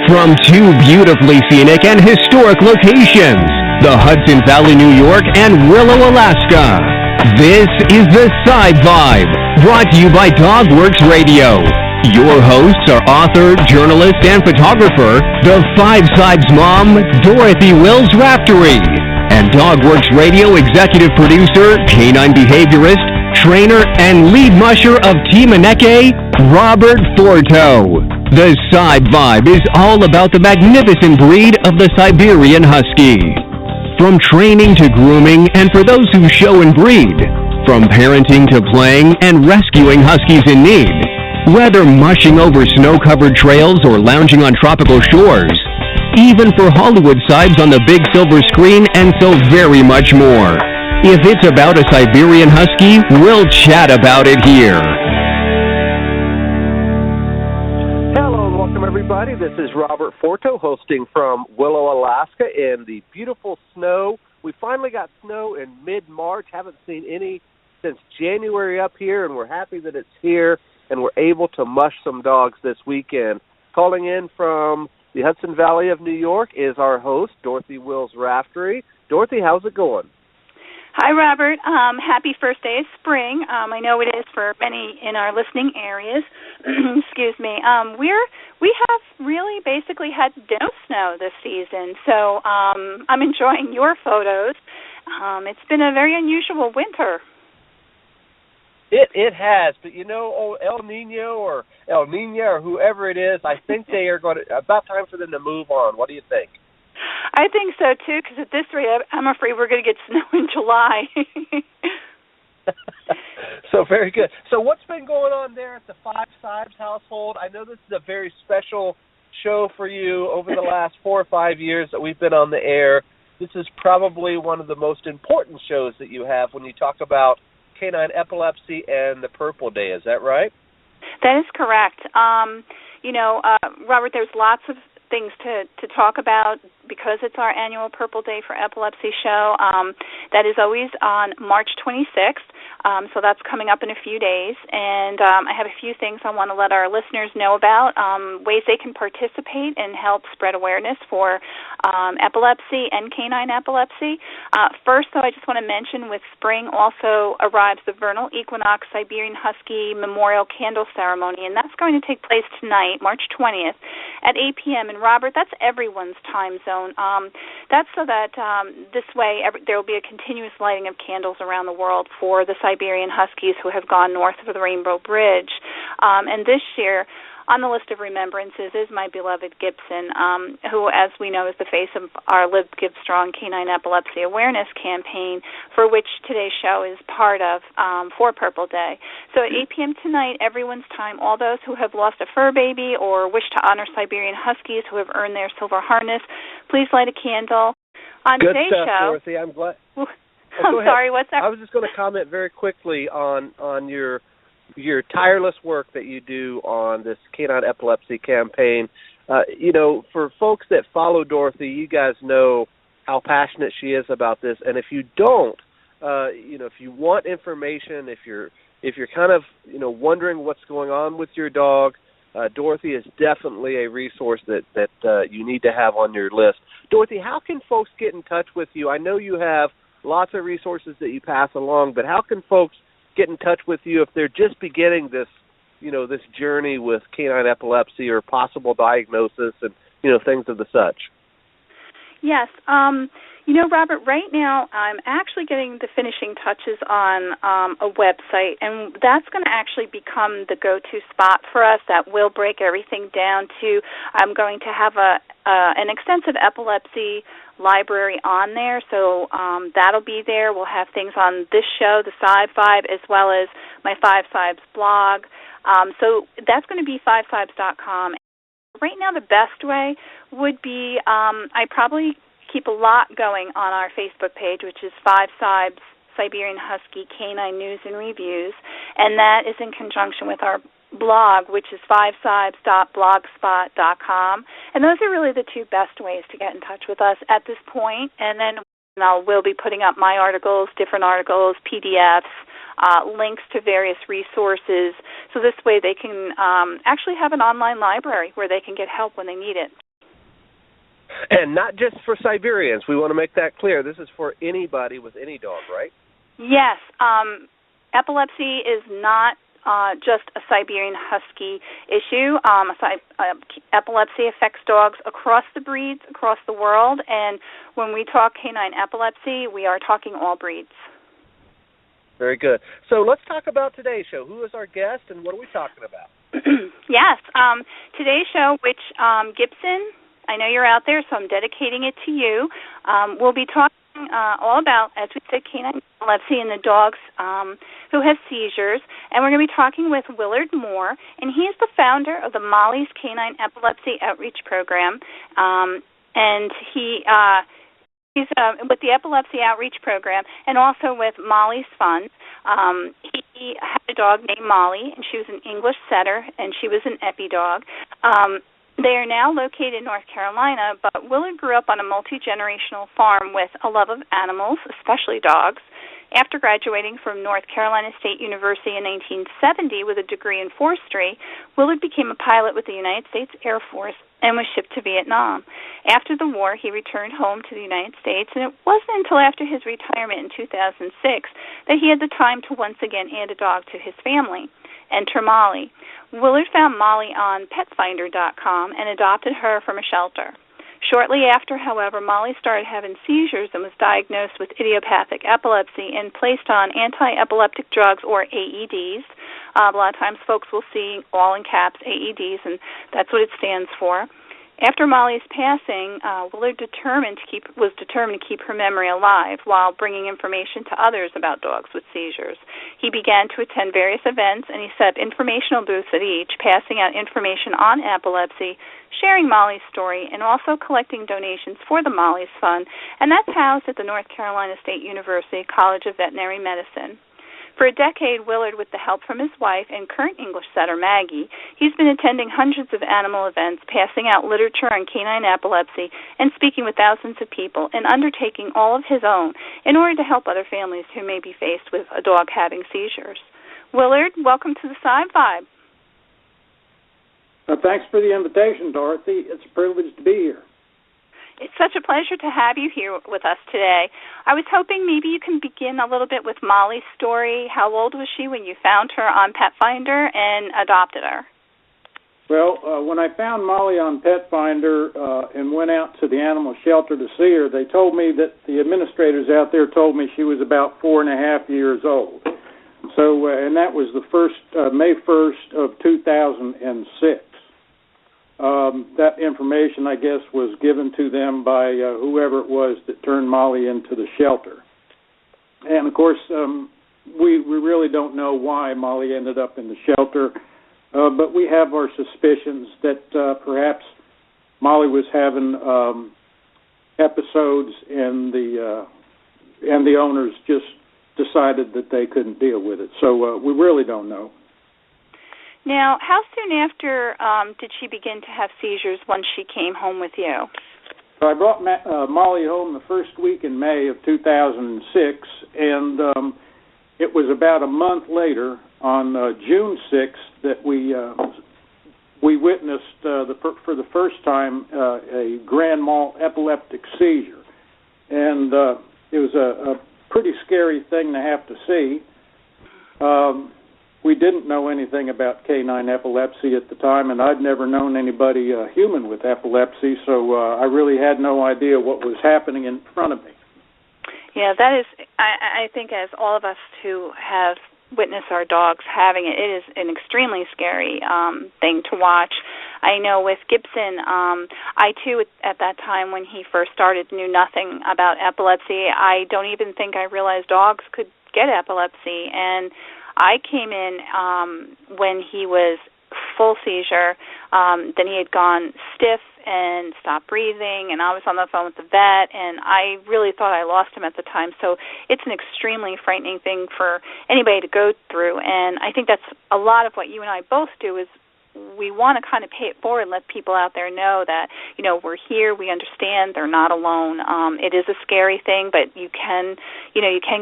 From two beautifully scenic and historic locations, the Hudson Valley, New York, and Willow, Alaska. This is the Sibe Vibe, brought to you by Dogworks Radio. Your hosts are author, journalist, and photographer, the FiveSibes mom, Dorothy Wills Raftery, and Dogworks Radio executive producer, canine behaviorist, trainer, and lead musher of Team Aneke, Robert Forto. The Sibe Vibe is all about the magnificent breed of the Siberian Husky. From training to grooming, and for those who show and breed. From parenting to playing and rescuing Huskies in need. Whether mushing over snow-covered trails or lounging on tropical shores. Even for Hollywood Sibes on the big silver screen, and so very much more. If it's about a Siberian Husky, we'll chat about it here. Everybody, this is Robert Forto hosting from Willow, Alaska in the beautiful snow. We finally got snow in mid-March. Haven't seen any since January up here, and we're happy that it's here, and we're able to mush some dogs this weekend. Calling in from the Hudson Valley of New York is our host, Dorothy Wills Raftery. Dorothy, how's it going? Hi, Robert. Happy first day of spring. I know it is for many in our listening areas. Excuse me. We have really basically had no snow this season, so I'm enjoying your photos. It's been a very unusual winter. It has, but you know, El Nino or El Nina or whoever it is, I think they are going to, about time for them to move on. What do you think? I think so, too, because at this rate, I'm afraid we're going to get snow in July. So very good. So what's been going on there at the FiveSibes household? I know this is a very special show for you over the last 4 or 5 years that we've been on the air. This is probably one of the most important shows that you have when you talk about canine epilepsy and the Purple Day. Is that right? That is correct. Robert, there's lots of things to talk about because it's our annual Purple Day for Epilepsy show. That is always on March 26th, so that's coming up in a few days. And I have a few things I want to let our listeners know about, ways they can participate and help spread awareness for epilepsy and canine epilepsy. First, though, I just want to mention with spring also arrives the Vernal Equinox Siberian Husky Memorial Candle Ceremony, and that's going to take place tonight, March 20th, at 8 p.m. And Robert, that's everyone's time zone. That's so that this way there will be a continuous lighting of candles around the world for the Siberian Huskies who have gone north of the Rainbow Bridge. And this year, on the list of remembrances is my beloved Gibson, who, as we know, is the face of our Live, Give Strong Canine Epilepsy Awareness campaign, for which today's show is part of for Purple Day. So at 8 p.m. tonight, everyone's time, all those who have lost a fur baby or wish to honor Siberian Huskies who have earned their silver harness, please light a candle. On Good today's stuff, show, Dorothy. I'm glad. I'm sorry, what's that? I was just going to comment very quickly on your tireless work that you do on this canine epilepsy campaign. For folks that follow Dorothy, you guys know how passionate she is about this. And if you don't, if you want information, if you're kind of wondering what's going on with your dog, Dorothy is definitely a resource that you need to have on your list. Dorothy, how can folks get in touch with you? I know you have lots of resources that you pass along, but how can folks get in touch with you if they're just beginning this journey with canine epilepsy or possible diagnosis and, things of the such? Yes. Robert, right now I'm actually getting the finishing touches on a website, and that's going to actually become the go-to spot for us. That will break everything down to, I'm going to have an extensive epilepsy library on there, so that'll be there. We'll have things on this show, the Sibe Vibe, as well as my FiveSibes blog. So that's going to be FiveSibes.com. Right now, the best way would be I probably keep a lot going on our Facebook page, which is FiveSibes Siberian Husky Canine News and Reviews, and that is in conjunction with our blog, which is FiveSibes.blogspot.com, and those are really the two best ways to get in touch with us at this point. And then we'll be putting up my articles, different articles, PDFs, links to various resources, so this way they can actually have an online library where they can get help when they need it. And not just for Siberians. We want to make that clear. This is for anybody with any dog, right? Yes. Epilepsy is not just a Siberian Husky issue. Epilepsy affects dogs across the breeds, across the world, and when we talk canine epilepsy, we are talking all breeds. Very good. So let's talk about today's show. Who is our guest, and what are we talking about? Yes. Today's show, which Gibson, I know you're out there, so I'm dedicating it to you. We'll be talking all about, as we said, canine epilepsy and the dogs who have seizures. And we're going to be talking with Willard Moore, and he is the founder of the Molly's Canine Epilepsy Outreach Program. And he's with the Epilepsy Outreach Program and also with Molly's Fund. He had a dog named Molly, and she was an English setter, and she was an Epi-dog. They are now located in North Carolina, but Willard grew up on a multi-generational farm with a love of animals, especially dogs. After graduating from North Carolina State University in 1970 with a degree in forestry, Willard became a pilot with the United States Air Force and was shipped to Vietnam. After the war, he returned home to the United States, and it wasn't until after his retirement in 2006 that he had the time to once again add a dog to his family. Enter Molly. Willard found Molly on PetFinder.com and adopted her from a shelter. Shortly after, however, Molly started having seizures and was diagnosed with idiopathic epilepsy and placed on anti-epileptic drugs, or AEDs. A lot of times folks will see all in caps AEDs, and that's what it stands for. After Molly's passing, Willard was determined to keep her memory alive while bringing information to others about dogs with seizures. He began to attend various events, and he set up informational booths at each, passing out information on epilepsy, sharing Molly's story, and also collecting donations for the Molly's Fund, and that's housed at the North Carolina State University College of Veterinary Medicine. For a decade, Willard, with the help from his wife and current English setter Maggie, he's been attending hundreds of animal events, passing out literature on canine epilepsy, and speaking with thousands of people, and undertaking all of his own in order to help other families who may be faced with a dog having seizures. Willard, welcome to the FiveSibes. Thanks for the invitation, Dorothy. It's a privilege to be here. It's such a pleasure to have you here with us today. I was hoping maybe you can begin a little bit with Molly's story. How old was she when you found her on PetFinder and adopted her? Well, when I found Molly on PetFinder and went out to the animal shelter to see her, they told me that the administrators out there told me she was about 4.5 years old. So, and that was the May 1st of 2006. That information, I guess, was given to them by whoever it was that turned Molly into the shelter. And, of course, we really don't know why Molly ended up in the shelter, but we have our suspicions that perhaps Molly was having episodes and the owners just decided that they couldn't deal with it. So we really don't know. Now, how soon after did she begin to have seizures once she came home with you? So I brought Molly home the first week in May of 2006, and it was about a month later, on June 6th, that we witnessed for the first time a grand mal epileptic seizure. And it was a pretty scary thing to have to see. We didn't know anything about canine epilepsy at the time, and I'd never known anybody human with epilepsy, so I really had no idea what was happening in front of me. Yeah, that is, I think as all of us who have witnessed our dogs having it, it is an extremely scary thing to watch. I know with Gibson, I too, at that time when he first started, knew nothing about epilepsy. I don't even think I realized dogs could get epilepsy, and I came in when he was full seizure. Then he had gone stiff and stopped breathing, and I was on the phone with the vet, and I really thought I lost him at the time. So it's an extremely frightening thing for anybody to go through, and I think that's a lot of what you and I both do is we want to kind of pay it forward and let people out there know that, we're here, we understand, they're not alone. It is a scary thing, but you can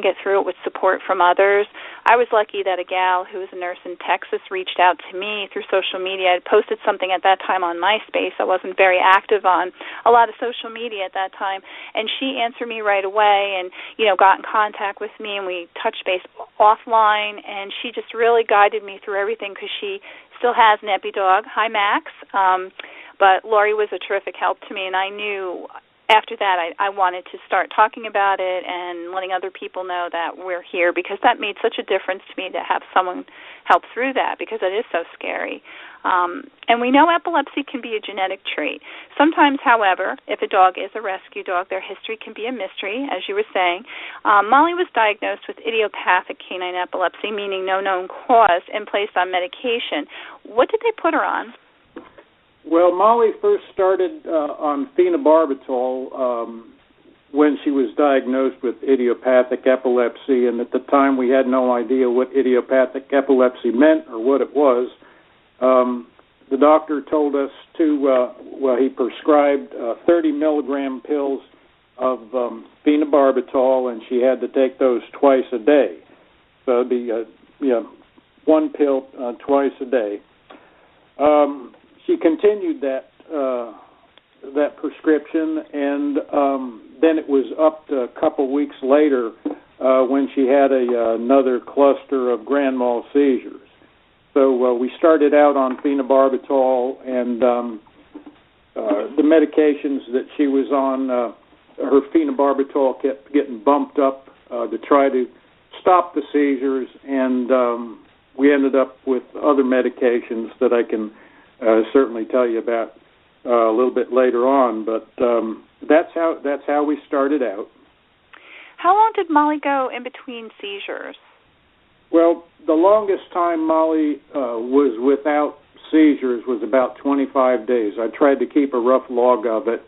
get through it with support from others. I was lucky that a gal who was a nurse in Texas reached out to me through social media. I posted something at that time on MySpace. I wasn't very active on a lot of social media at that time, and she answered me right away and, got in contact with me, and we touched base offline, and she just really guided me through everything because she still has an Epi-dog. Hi, Max. But Lori was a terrific help to me, and I knew after that I wanted to start talking about it and letting other people know that we're here, because that made such a difference to me to have someone help through that, because it is so scary. And we know epilepsy can be a genetic trait. Sometimes, however, if a dog is a rescue dog, their history can be a mystery, as you were saying. Molly was diagnosed with idiopathic canine epilepsy, meaning no known cause, and placed on medication. What did they put her on? Well, Molly first started on phenobarbital when she was diagnosed with idiopathic epilepsy, and at the time we had no idea what idiopathic epilepsy meant or what it was. The doctor told us he prescribed 30 milligram pills of phenobarbital, and she had to take those twice a day. So it'd be one pill twice a day. She continued that prescription, and then it was up to a couple weeks later when she had another cluster of grand mal seizures. So we started out on phenobarbital, and the medications that she was on, her phenobarbital kept getting bumped up to try to stop the seizures, and we ended up with other medications that I can certainly tell you about a little bit later on. But that's how we started out. How long did Molly go in between seizures? Well, the longest time Molly was without seizures was about 25 days. I tried to keep a rough log of it.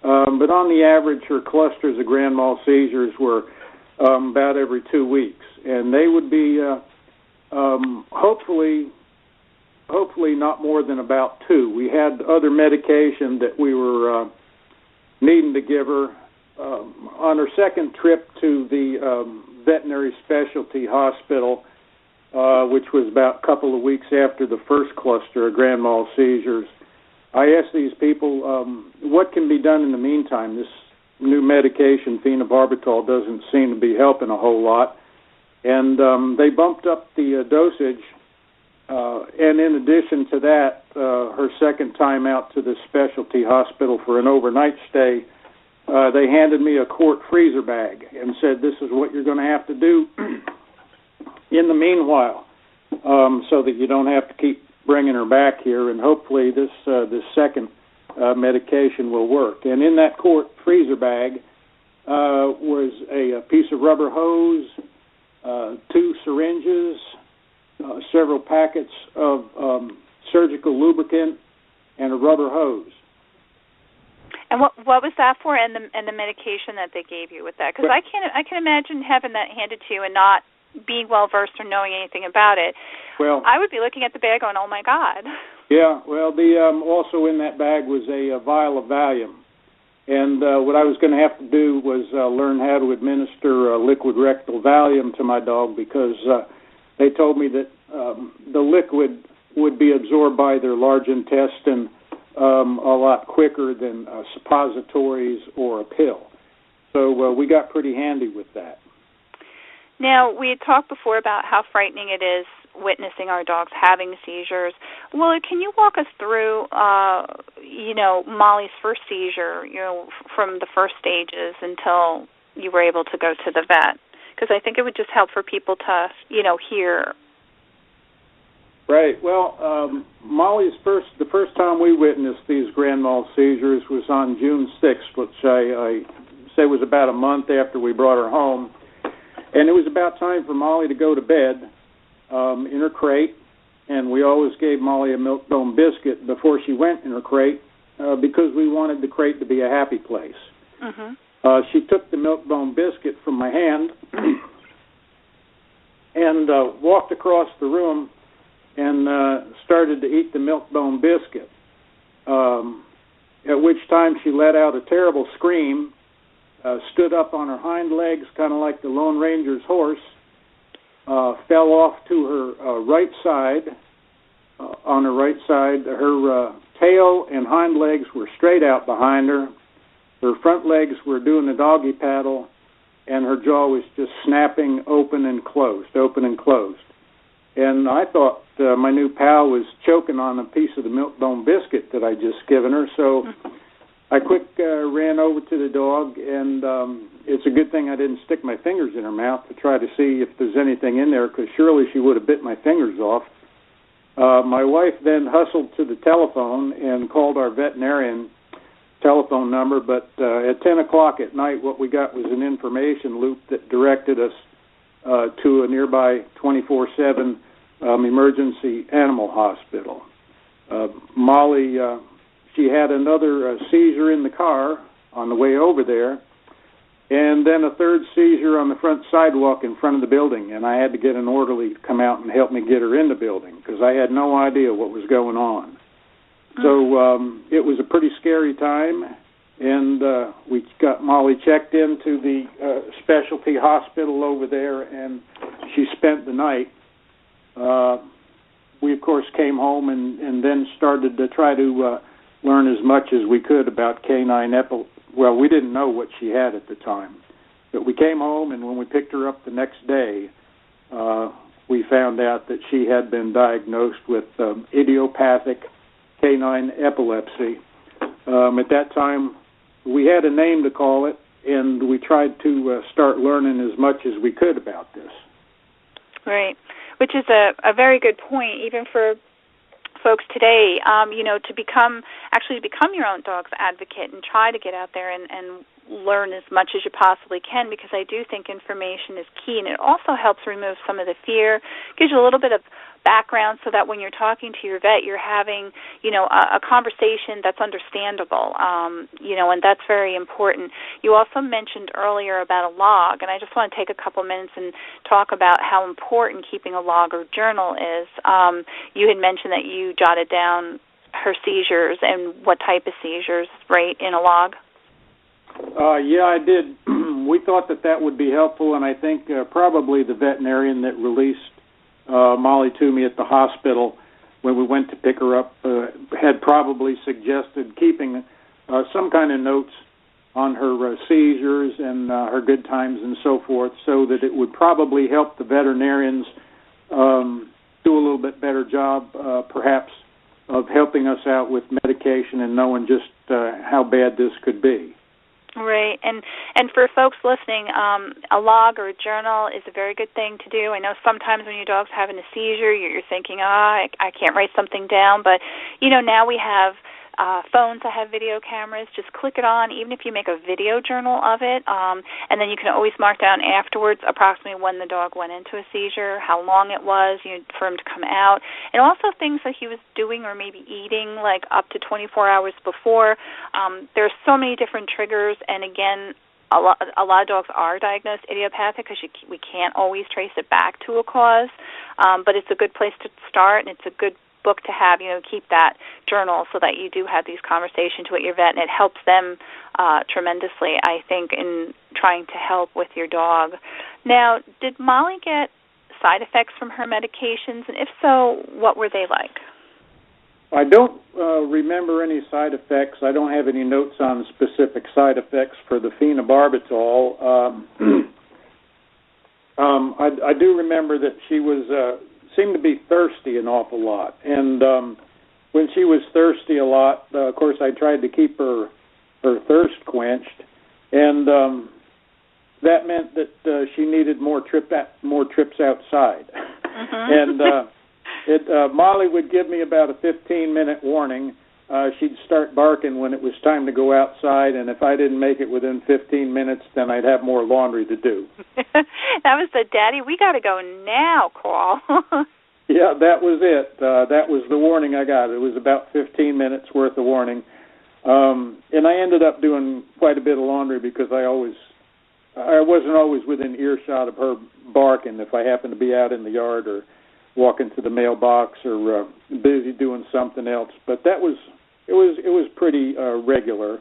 But on the average, her clusters of grand mal seizures were about every 2 weeks. And they would be hopefully not more than about 2. We had other medication that we were needing to give her. On her second trip to the veterinary specialty hospital, which was about a couple of weeks after the first cluster of grand mal seizures, I asked these people, what can be done in the meantime? This new medication, phenobarbital, doesn't seem to be helping a whole lot. And they bumped up the dosage. And in addition to that, her second time out to the specialty hospital for an overnight stay, they handed me a quart freezer bag and said, this is what you're going to have to do in the meanwhile, so that you don't have to keep bringing her back here, and hopefully this second medication will work. And in that quart freezer bag was a piece of rubber hose, 2 syringes, several packets of surgical lubricant, and a rubber hose. And what was that for? And the medication that they gave you with that? Because I can imagine having that handed to you and not being well versed or knowing anything about it. Well, I would be looking at the bag going, "Oh my God." Yeah. Well, the also in that bag was a vial of Valium, and what I was going to have to do was learn how to administer liquid rectal Valium to my dog, because they told me that the liquid would be absorbed by their large intestine a lot quicker than suppositories or a pill. So we got pretty handy with that. Now, we had talked before about how frightening it is witnessing our dogs having seizures. Willard, can you walk us through, Molly's first seizure, from the first stages until you were able to go to the vet? Because I think it would just help for people to, hear. Right. Well, Molly's the first time we witnessed these grand mal seizures was on June 6th, which I say was about a month after we brought her home. And it was about time for Molly to go to bed in her crate, and we always gave Molly a milk-bone biscuit before she went in her crate because we wanted the crate to be a happy place. Mm-hmm. She took the milk-bone biscuit from my hand and walked across the room and started to eat the milk-bone biscuit, at which time she let out a terrible scream, stood up on her hind legs, kind of like the Lone Ranger's horse, fell off to her right side. On her right side, her tail and hind legs were straight out behind her. Her front legs were doing the doggy paddle, and her jaw was just snapping open and closed, open and closed. And I thought my new pal was choking on a piece of the milk-bone biscuit that I'd just given her, so I ran over to the dog, and it's a good thing I didn't stick my fingers in her mouth to try to see if there's anything in there, because surely she would have bit my fingers off. My wife then hustled to the telephone and called our veterinarian telephone number, but at 10 o'clock at night, what we got was an information loop that directed us to a nearby 24/7 emergency animal hospital. Molly, she had another seizure in the car on the way over there, and then a third seizure on the front sidewalk in front of the building, and I had to get an orderly to come out and help me get her in the building because I had no idea what was going on. So it was a pretty scary time, and we got Molly checked into the specialty hospital over there, and she spent the night. We, of course, came home and then started to try to learn as much as we could about canine epilepsy. Well, we didn't know what she had at the time. But we came home, and when we picked her up the next day, we found out that she had been diagnosed with idiopathic canine epilepsy. At that time, we had a name to call it, and we tried to start learning as much as we could about this. Right, which is a very good point, even for folks today, to become your own dog's advocate and try to get out there and learn as much as you possibly can, because I do think information is key, and it also helps remove some of the fear, gives you a little bit of background so that when you're talking to your vet, you're having, a conversation that's understandable, and that's very important. You also mentioned earlier about a log, and I just want to take a couple minutes and talk about how important keeping a log or journal is. You had mentioned that you jotted down her seizures and what type of seizures, right, in a log? Yeah, I did. We thought that would be helpful, and I think probably the veterinarian that released Molly to me at the hospital when we went to pick her up had probably suggested keeping some kind of notes on her seizures and her good times and so forth, so that it would probably help the veterinarians do a little bit better job, perhaps, of helping us out with medication and knowing just how bad this could be. Right, and for folks listening, a log or a journal is a very good thing to do. I know sometimes when your dog's having a seizure, you're thinking, I can't write something down, but, now we have phones that have video cameras. Just click it on, even if you make a video journal of it, and then you can always mark down afterwards approximately when the dog went into a seizure, how long it was for him to come out, and also things that he was doing or maybe eating like up to 24 hours before. There's so many different triggers, and again, a lot of dogs are diagnosed idiopathic because we can't always trace it back to a cause, but it's a good place to start, and it's a good book to have, keep that journal so that you do have these conversations with your vet, and it helps them tremendously, I think, in trying to help with your dog. Now, did Molly get side effects from her medications, and if so, what were they like? I don't remember any side effects. I don't have any notes on specific side effects for the phenobarbital. I do remember that she seemed to be thirsty an awful lot. And when she was thirsty a lot, of course, I tried to keep her thirst quenched. And that meant that she needed more trips outside. Mm-hmm. And Molly would give me about a 15-minute warning. She'd start barking when it was time to go outside, and if I didn't make it within 15 minutes, then I'd have more laundry to do. That was the "Daddy, we got to go now" call. Yeah, that was it. That was the warning I got. It was about 15 minutes worth of warning. And I ended up doing quite a bit of laundry because I wasn't always within earshot of her barking if I happened to be out in the yard or walking to the mailbox or busy doing something else. But it was pretty regular.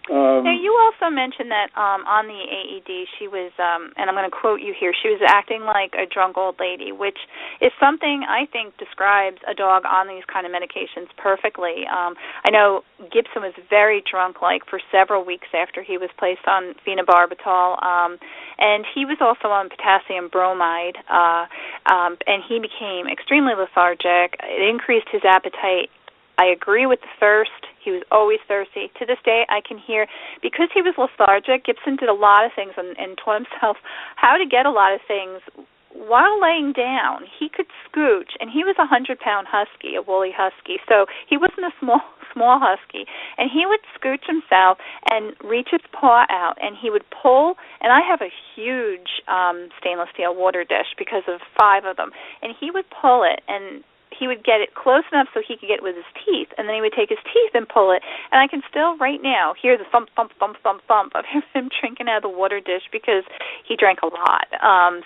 Now, you also mentioned that on the AED she was, and I'm going to quote you here, she was acting like a drunk old lady, which is something I think describes a dog on these kind of medications perfectly. I know Gibson was very drunk-like for several weeks after he was placed on phenobarbital, and he was also on potassium bromide, and he became extremely lethargic. It increased his appetite. I agree with the thirst. He was always thirsty. To this day, I can hear, because he was lethargic, Gibson did a lot of things and taught himself how to get a lot of things while laying down. He could scooch, and he was a 100-pound husky, a woolly husky, so he wasn't a small husky. And he would scooch himself and reach his paw out, and he would pull, and I have a huge stainless steel water dish because of 5 of them, and he would pull it, and he would get it close enough so he could get it with his teeth, and then he would take his teeth and pull it. And I can still, right now, hear the thump, thump, thump, thump, thump of him drinking out of the water dish because he drank a lot.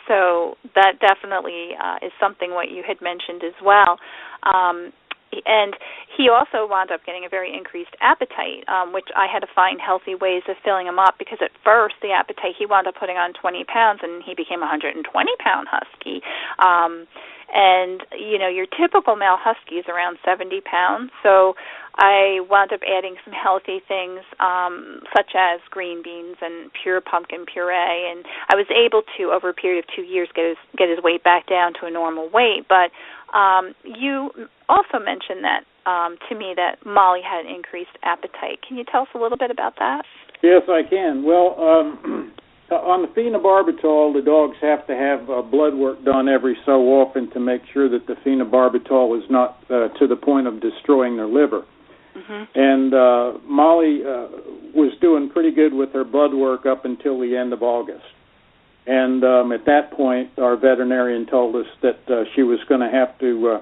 So that definitely is something what you had mentioned as well. And he also wound up getting a very increased appetite, which I had to find healthy ways of filling him up, because at first the appetite, he wound up putting on 20 pounds, and he became a 120-pound husky. And, you know, your typical male husky is around 70 pounds, so I wound up adding some healthy things such as green beans and pure pumpkin puree, and I was able to, over a period of 2 years, get his weight back down to a normal weight. But you also mentioned that to me that Molly had an increased appetite. Can you tell us a little bit about that? Yes, I can. Well, on the phenobarbital, the dogs have to have blood work done every so often to make sure that the phenobarbital is not to the point of destroying their liver. Mm-hmm. And Molly was doing pretty good with her blood work up until the end of August. And at that point, our veterinarian told us that she was going to have to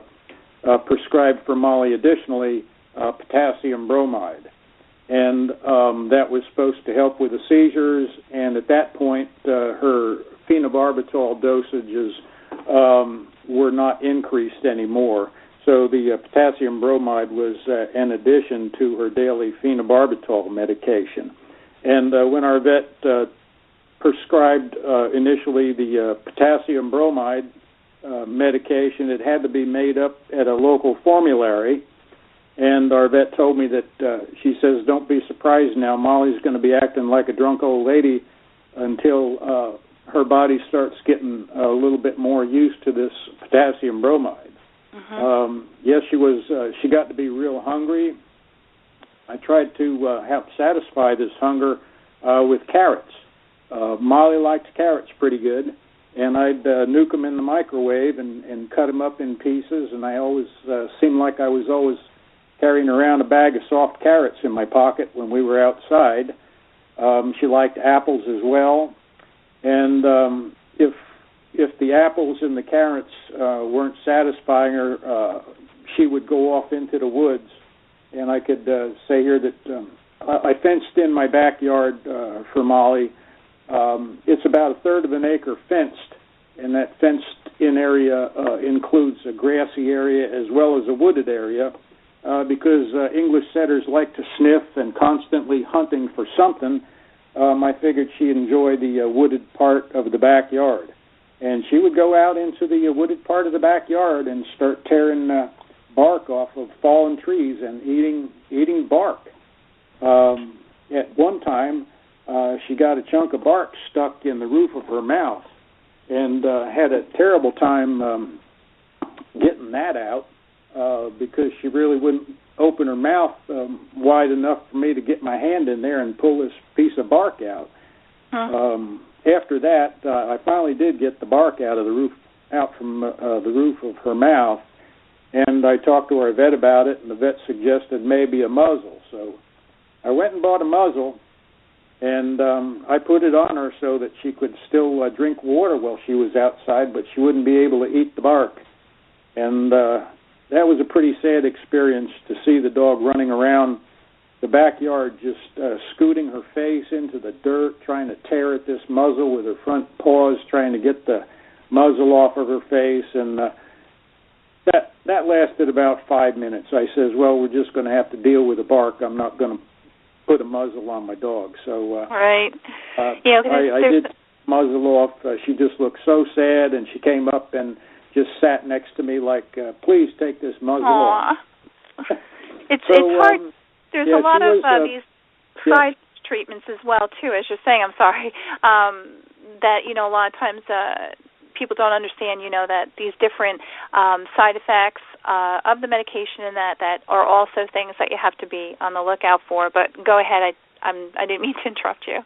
prescribe for Molly additionally potassium bromide. And that was supposed to help with the seizures, and at that point, her phenobarbital dosages were not increased anymore. So the potassium bromide was an addition to her daily phenobarbital medication. And when our vet prescribed initially the potassium bromide medication, it had to be made up at a local formulary. And our vet told me that, she says, don't be surprised now, Molly's going to be acting like a drunk old lady until her body starts getting a little bit more used to this potassium bromide. Mm-hmm. Yes, she got to be real hungry. I tried to help satisfy this hunger with carrots. Molly liked carrots pretty good, and I'd nuke them in the microwave and cut them up in pieces, and I always seemed like I was always carrying around a bag of soft carrots in my pocket when we were outside. She liked apples as well, and if the apples and the carrots weren't satisfying her, she would go off into the woods. And I could say here that I fenced in my backyard for Molly. It's about a third of an acre fenced, and that fenced-in area includes a grassy area as well as a wooded area. Because English setters like to sniff and constantly hunting for something, I figured she enjoyed the wooded part of the backyard. And she would go out into the wooded part of the backyard and start tearing bark off of fallen trees and eating bark. At one time, she got a chunk of bark stuck in the roof of her mouth and had a terrible time getting that out. Because she really wouldn't open her mouth wide enough for me to get my hand in there and pull this piece of bark out. Huh. After that, I finally did get the bark out from the roof of her mouth, and I talked to our vet about it, and the vet suggested maybe a muzzle. So I went and bought a muzzle, and I put it on her so that she could still drink water while she was outside, but she wouldn't be able to eat the bark. And that was a pretty sad experience to see the dog running around the backyard just scooting her face into the dirt, trying to tear at this muzzle with her front paws, trying to get the muzzle off of her face. And That lasted about 5 minutes. I says, well, we're just going to have to deal with the bark. I'm not going to put a muzzle on my dog. So right. I did muzzle off. She just looked so sad, and she came up and just sat next to me like, please take this muzzle off. It's hard. There's a lot of these side treatments as well, too, as you're saying. I'm sorry. That, a lot of times people don't understand, that these different side effects of the medication and that are also things that you have to be on the lookout for. But go ahead. I didn't mean to interrupt you.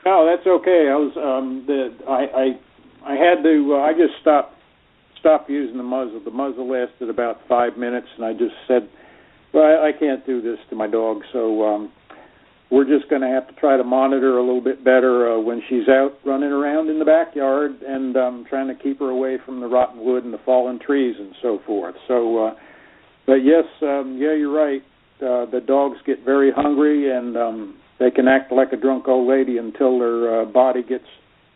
No, that's okay. I was I had to. I just stopped using the muzzle. The muzzle lasted about 5 minutes, and I just said, well, I can't do this to my dog, so we're just going to have to try to monitor a little bit better when she's out running around in the backyard and trying to keep her away from the rotten wood and the fallen trees and so forth. So, but yes, you're right. The dogs get very hungry, and they can act like a drunk old lady until their body gets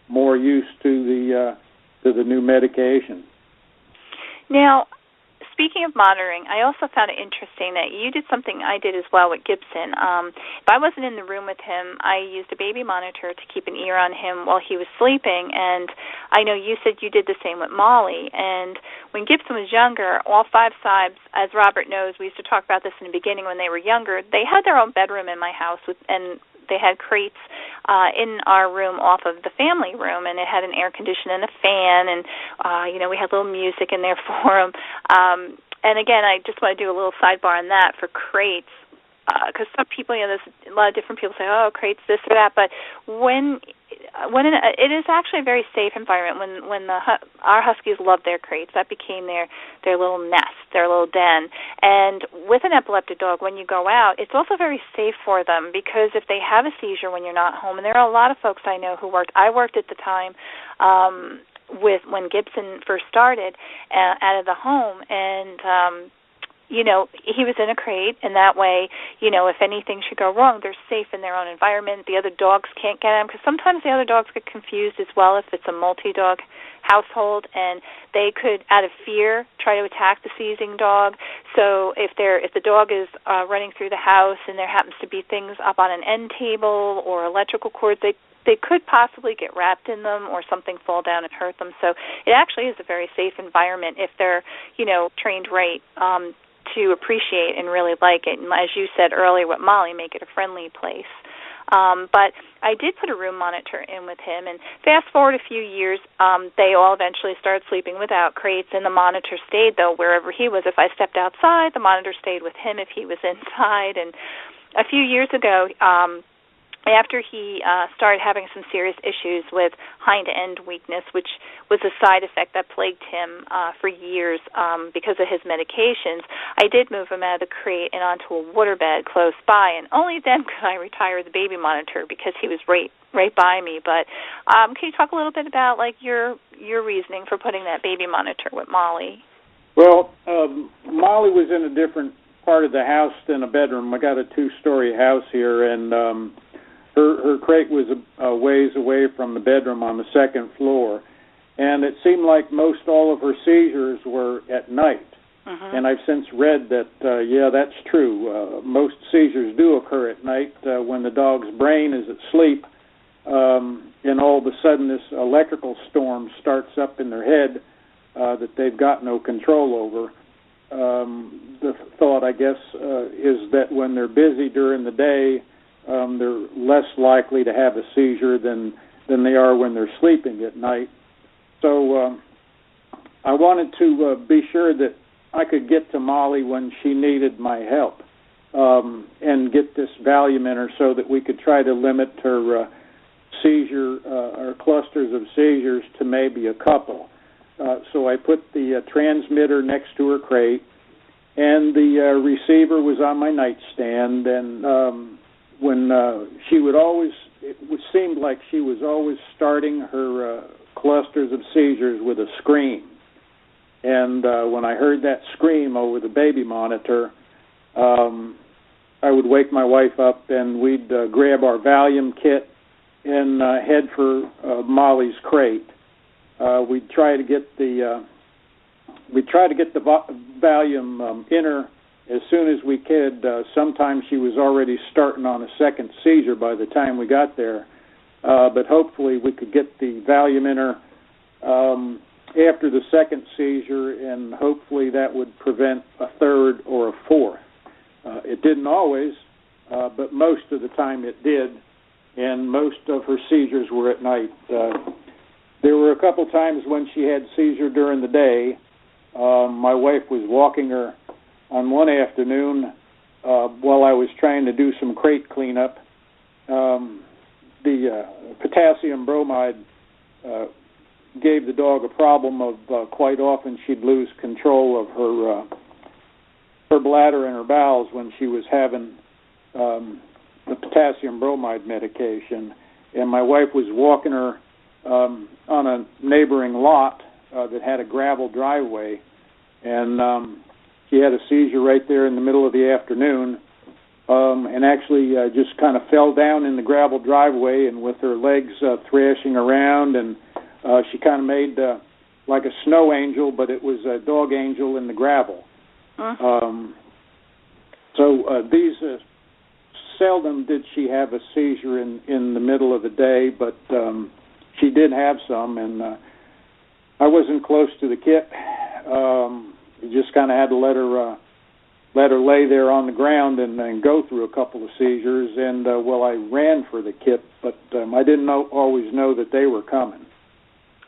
more used to the new medication. Now, speaking of monitoring, I also found it interesting that you did something I did as well with Gibson. If I wasn't in the room with him, I used a baby monitor to keep an ear on him while he was sleeping, and I know you said you did the same with Molly. And when Gibson was younger, all FiveSibes, as Robert knows, we used to talk about this in the beginning when they were younger, they had their own bedroom in my house, and they had crates in our room off of the family room, and it had an air conditioner and a fan, and we had little music in there for them. And again, I just want to do a little sidebar on that for crates, because some people, there's a lot of different people say, oh, crates, this or that, but when it is actually a very safe environment. When our Huskies loved their crates, that became their little nest, their little den. And with an epileptic dog, when you go out, it's also very safe for them, because if they have a seizure when you're not home, and there are a lot of folks I know who worked. I worked at the time with when Gibson first started out of the home, and he was in a crate, and that way, if anything should go wrong, they're safe in their own environment. The other dogs can't get them, because sometimes the other dogs get confused as well if it's a multi-dog household, and they could, out of fear, try to attack the seizing dog. So if the dog is running through the house and there happens to be things up on an end table or electrical cords, they could possibly get wrapped in them or something fall down and hurt them. So it actually is a very safe environment if they're, trained right to appreciate and really like it. And as you said earlier with Molly, make it a friendly place. But I did put a room monitor in with him, and fast forward a few years, they all eventually started sleeping without crates, and the monitor stayed, though, wherever he was. If I stepped outside, the monitor stayed with him if he was inside. And a few years ago, after he started having some serious issues with hind-end weakness, which was a side effect that plagued him for years because of his medications, I did move him out of the crate and onto a waterbed close by, and only then could I retire the baby monitor because he was right by me. But can you talk a little bit about your reasoning for putting that baby monitor with Molly? Well, Molly was in a different part of the house than a bedroom. I got a 2-story house here, and her crate was a ways away from the bedroom on the second floor, and it seemed like most all of her seizures were at night. Uh-huh. And I've since read that, that's true. Most seizures do occur at night when the dog's brain is asleep, and all of a sudden this electrical storm starts up in their head that they've got no control over. The thought, I guess, is that when they're busy during the day, they're less likely to have a seizure than they are when they're sleeping at night. So I wanted to be sure that I could get to Molly when she needed my help and get this Valium in her so that we could try to limit her seizure or clusters of seizures to maybe a couple. So I put the transmitter next to her crate, and the receiver was on my nightstand, and when she would always, it seemed like she was always starting her clusters of seizures with a scream. And when I heard that scream over the baby monitor, I would wake my wife up, and we'd grab our Valium kit and head for Molly's crate. We'd try to get the we tried to get the Valium in her as soon as we could. Sometimes she was already starting on a second seizure by the time we got there. But hopefully we could get the Valium in her after the second seizure, and hopefully that would prevent a third or a fourth. It didn't always, but most of the time it did, and most of her seizures were at night. There were a couple times when she had seizure during the day. My wife was walking her on one afternoon while I was trying to do some crate cleanup. The potassium bromide gave the dog a problem of quite often she'd lose control of her bladder and her bowels when she was having the potassium bromide medication. And my wife was walking her on a neighboring lot that had a gravel driveway, and she had a seizure right there in the middle of the afternoon, and actually just kind of fell down in the gravel driveway, and with her legs thrashing around, and she kind of made like a snow angel, but it was a dog angel in the gravel. These seldom did she have a seizure in the middle of the day, but she did have some, and I wasn't close to the kit. You just kind of had to let her lay there on the ground and go through a couple of seizures. And I ran for the kit, but I didn't always know that they were coming.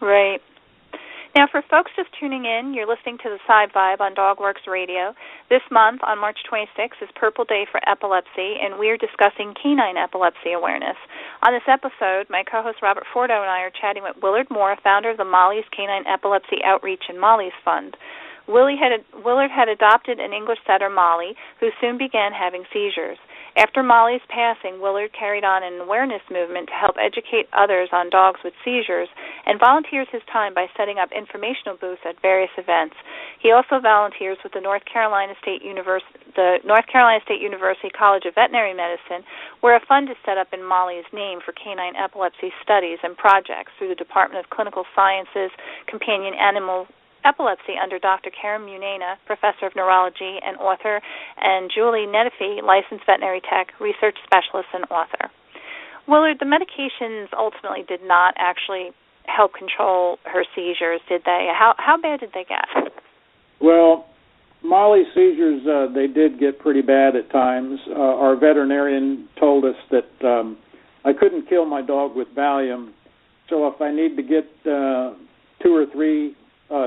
Right. Now, for folks just tuning in, you're listening to the Sibe Vibe on DogWorks Radio. This month, on March 26th, is Purple Day for Epilepsy, and we're discussing canine epilepsy awareness. On this episode, my co-host Robert Fordo and I are chatting with Willard Moore, founder of the Molly's Canine Epilepsy Outreach and Molly's Fund. Willard had adopted an English setter, Molly, who soon began having seizures. After Molly's passing, Willard carried on an awareness movement to help educate others on dogs with seizures and volunteers his time by setting up informational booths at various events. He also volunteers with the North Carolina State University College of Veterinary Medicine, where a fund is set up in Molly's name for canine epilepsy studies and projects through the Department of Clinical Sciences Companion Animal Epilepsy under Dr. Karen Munena, Professor of Neurology and author, and Julie Nettifee, Licensed Veterinary Tech, Research Specialist and author. Willard, the medications ultimately did not actually help control her seizures, did they? How bad did they get? Well, Molly's seizures, they did get pretty bad at times. Our veterinarian told us that I couldn't kill my dog with Valium, so if I need to get 2 or 3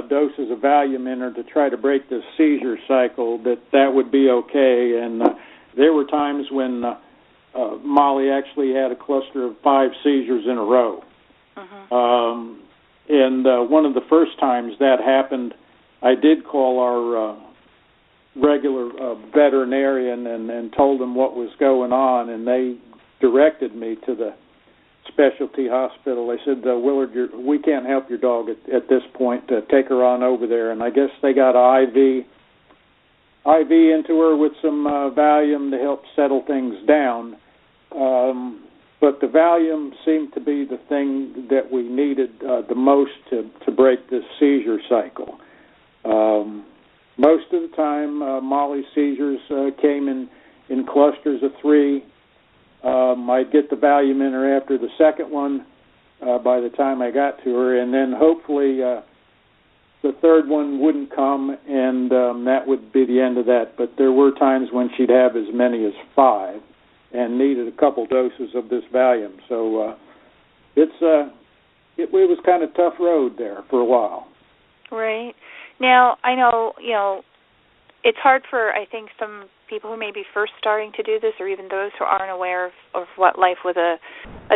doses of Valium in her to try to break this seizure cycle, that would be okay. And there were times when Molly actually had a cluster of 5 seizures in a row. And one of the first times that happened, I did call our regular veterinarian and told them what was going on, and they directed me to the specialty hospital. They said, Willard, we can't help your dog at this point. Take her on over there. And I guess they got an IV into her with some Valium to help settle things down. But the Valium seemed to be the thing that we needed the most to break this seizure cycle. Most of the time, Molly's seizures came in clusters of 3. I'd get the Valium in her after the second one by the time I got to her, and then hopefully the third one wouldn't come, and that would be the end of that. But there were times when she'd have as many as 5 and needed a couple doses of this Valium. So it was kind of tough road there for a while. Right. Now, I know, it's hard for, I think, some people who may be first starting to do this, or even those who aren't aware of what life with a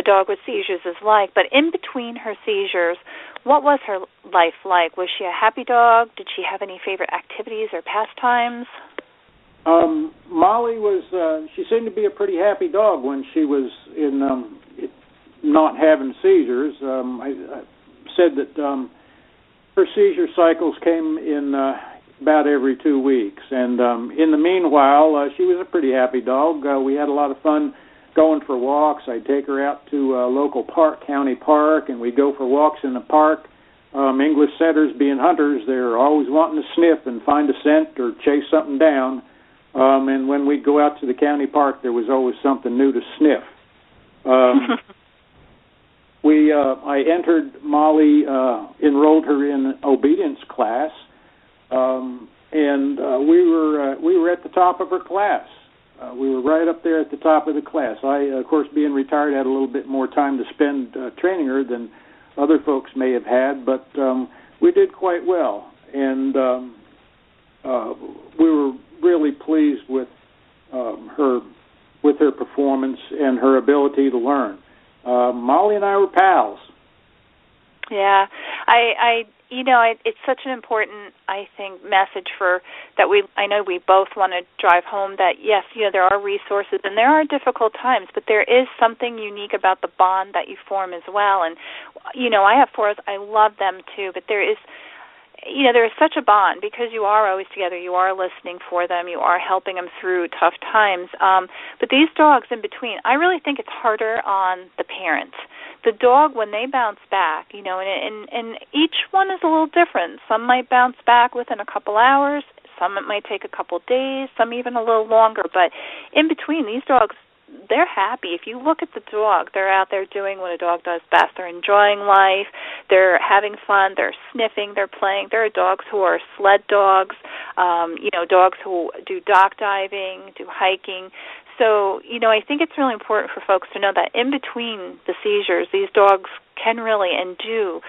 dog with seizures is like. But in between her seizures, what was her life like? Was she a happy dog? Did she have any favorite activities or pastimes? Molly she seemed to be a pretty happy dog when she was in not having seizures. I said that her seizure cycles came in about every 2 weeks. And in the meanwhile, she was a pretty happy dog. We had a lot of fun going for walks. I'd take her out to a local park, county park, and we'd go for walks in the park. English setters being hunters, they're always wanting to sniff and find a scent or chase something down. And when we'd go out to the county park, there was always something new to sniff. I entered Molly, enrolled her in obedience class, and we were at the top of her class. We were right up there at the top of the class. I, of course, being retired, had a little bit more time to spend training her than other folks may have had, but we did quite well, and we were really pleased with her performance and her ability to learn. Molly and I were pals. Yeah, it's such an important, I think, message I know we both want to drive home that, yes, there are resources and there are difficult times, but there is something unique about the bond that you form as well. And, I have fours, I love them too, but there is such a bond because you are always together, you are listening for them, you are helping them through tough times. But these dogs in between, I really think it's harder on the parents. The dog, when they bounce back, and each one is a little different. Some might bounce back within a couple hours, some it might take a couple days, some even a little longer. But in between, these dogs, they're happy. If you look at the dog, they're out there doing what a dog does best. They're enjoying life. They're having fun. They're sniffing. They're playing. There are dogs who are sled dogs, dogs who do dock diving, do hiking. So, I think it's really important for folks to know that in between the seizures, these dogs can really and do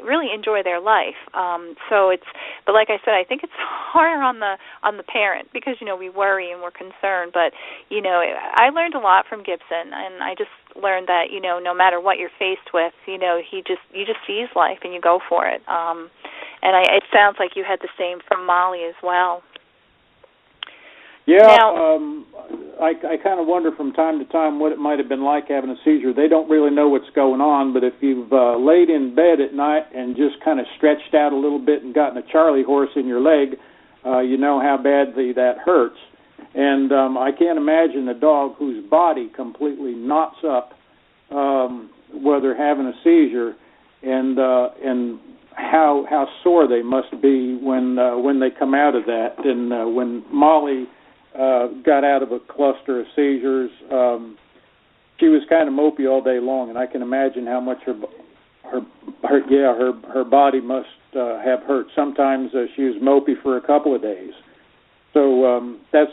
really enjoy their life. But like I said, I think it's harder on the parent because we worry and we're concerned. But I learned a lot from Gibson, and I just learned that no matter what you're faced with, you just seize life and you go for it. It sounds like you had the same from Molly as well. Yeah, now, I kind of wonder from time to time what it might have been like having a seizure. They don't really know what's going on, but if you've laid in bed at night and just kind of stretched out a little bit and gotten a Charlie horse in your leg, you know how badly that hurts. And I can't imagine a dog whose body completely knots up while they're having a seizure, and how sore they must be when they come out of that. And when Molly got out of a cluster of seizures, she was kind of mopey all day long, and I can imagine how much her body must have hurt. Sometimes she was mopey for a couple of days. So that's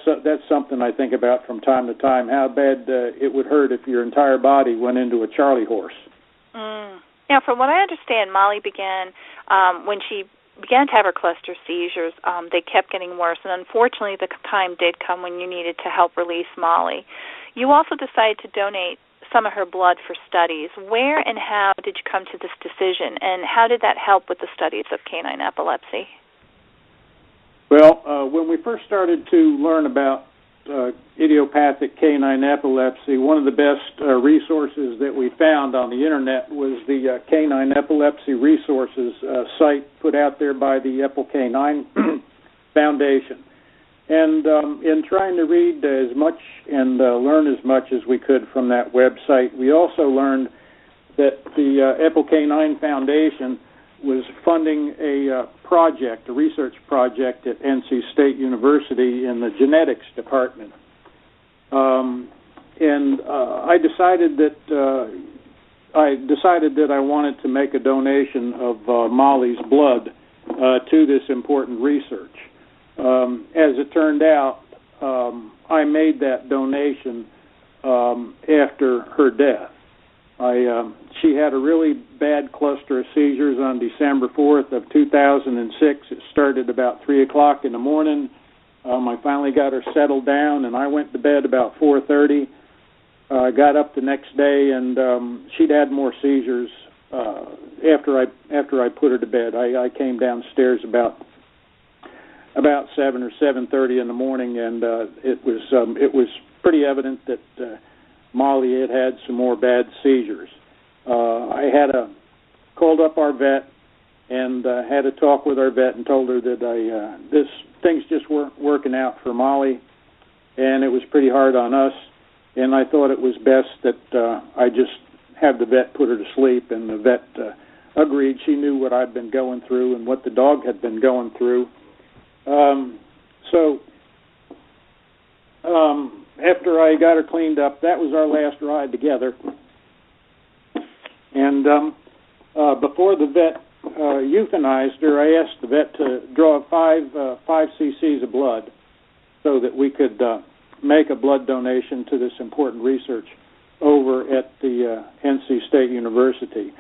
something I think about from time to time, how bad it would hurt if your entire body went into a Charlie horse. Now, from what I understand, Molly began, when she began to have her cluster seizures, they kept getting worse, and unfortunately the time did come when you needed to help release Molly. You also decided to donate some of her blood for studies. Where and how did you come to this decision, and how did that help with the studies of canine epilepsy? Well, when we first started to learn about idiopathic canine epilepsy, one of the best resources that we found on the Internet was the Canine Epilepsy Resources site put out there by the Canine Foundation. And in trying to read as much and learn as much as we could from that website, we also learned that the Canine Foundation was funding a research project at NC State University in the genetics department. And I decided that I wanted to make a donation of Molly's blood to this important research. As it turned out, I made that donation after her death. She had a really bad cluster of seizures on December 4th of 2006. It started about 3 o'clock in the morning. I finally got her settled down, and I went to bed about 4:30. I got up the next day, and she'd had more seizures after I put her to bed. I came downstairs about 7 or 7:30 in the morning, and it was pretty evident that Molly had some more bad seizures. I called up our vet and had a talk with our vet and told her that things just weren't working out for Molly, and it was pretty hard on us, and I thought it was best that I just have the vet put her to sleep, and the vet agreed. She knew what I'd been going through and what the dog had been going through. After I got her cleaned up, that was our last ride together. And before the vet euthanized her, I asked the vet to draw 5 cc's of blood so that we could make a blood donation to this important research over at the NC State University.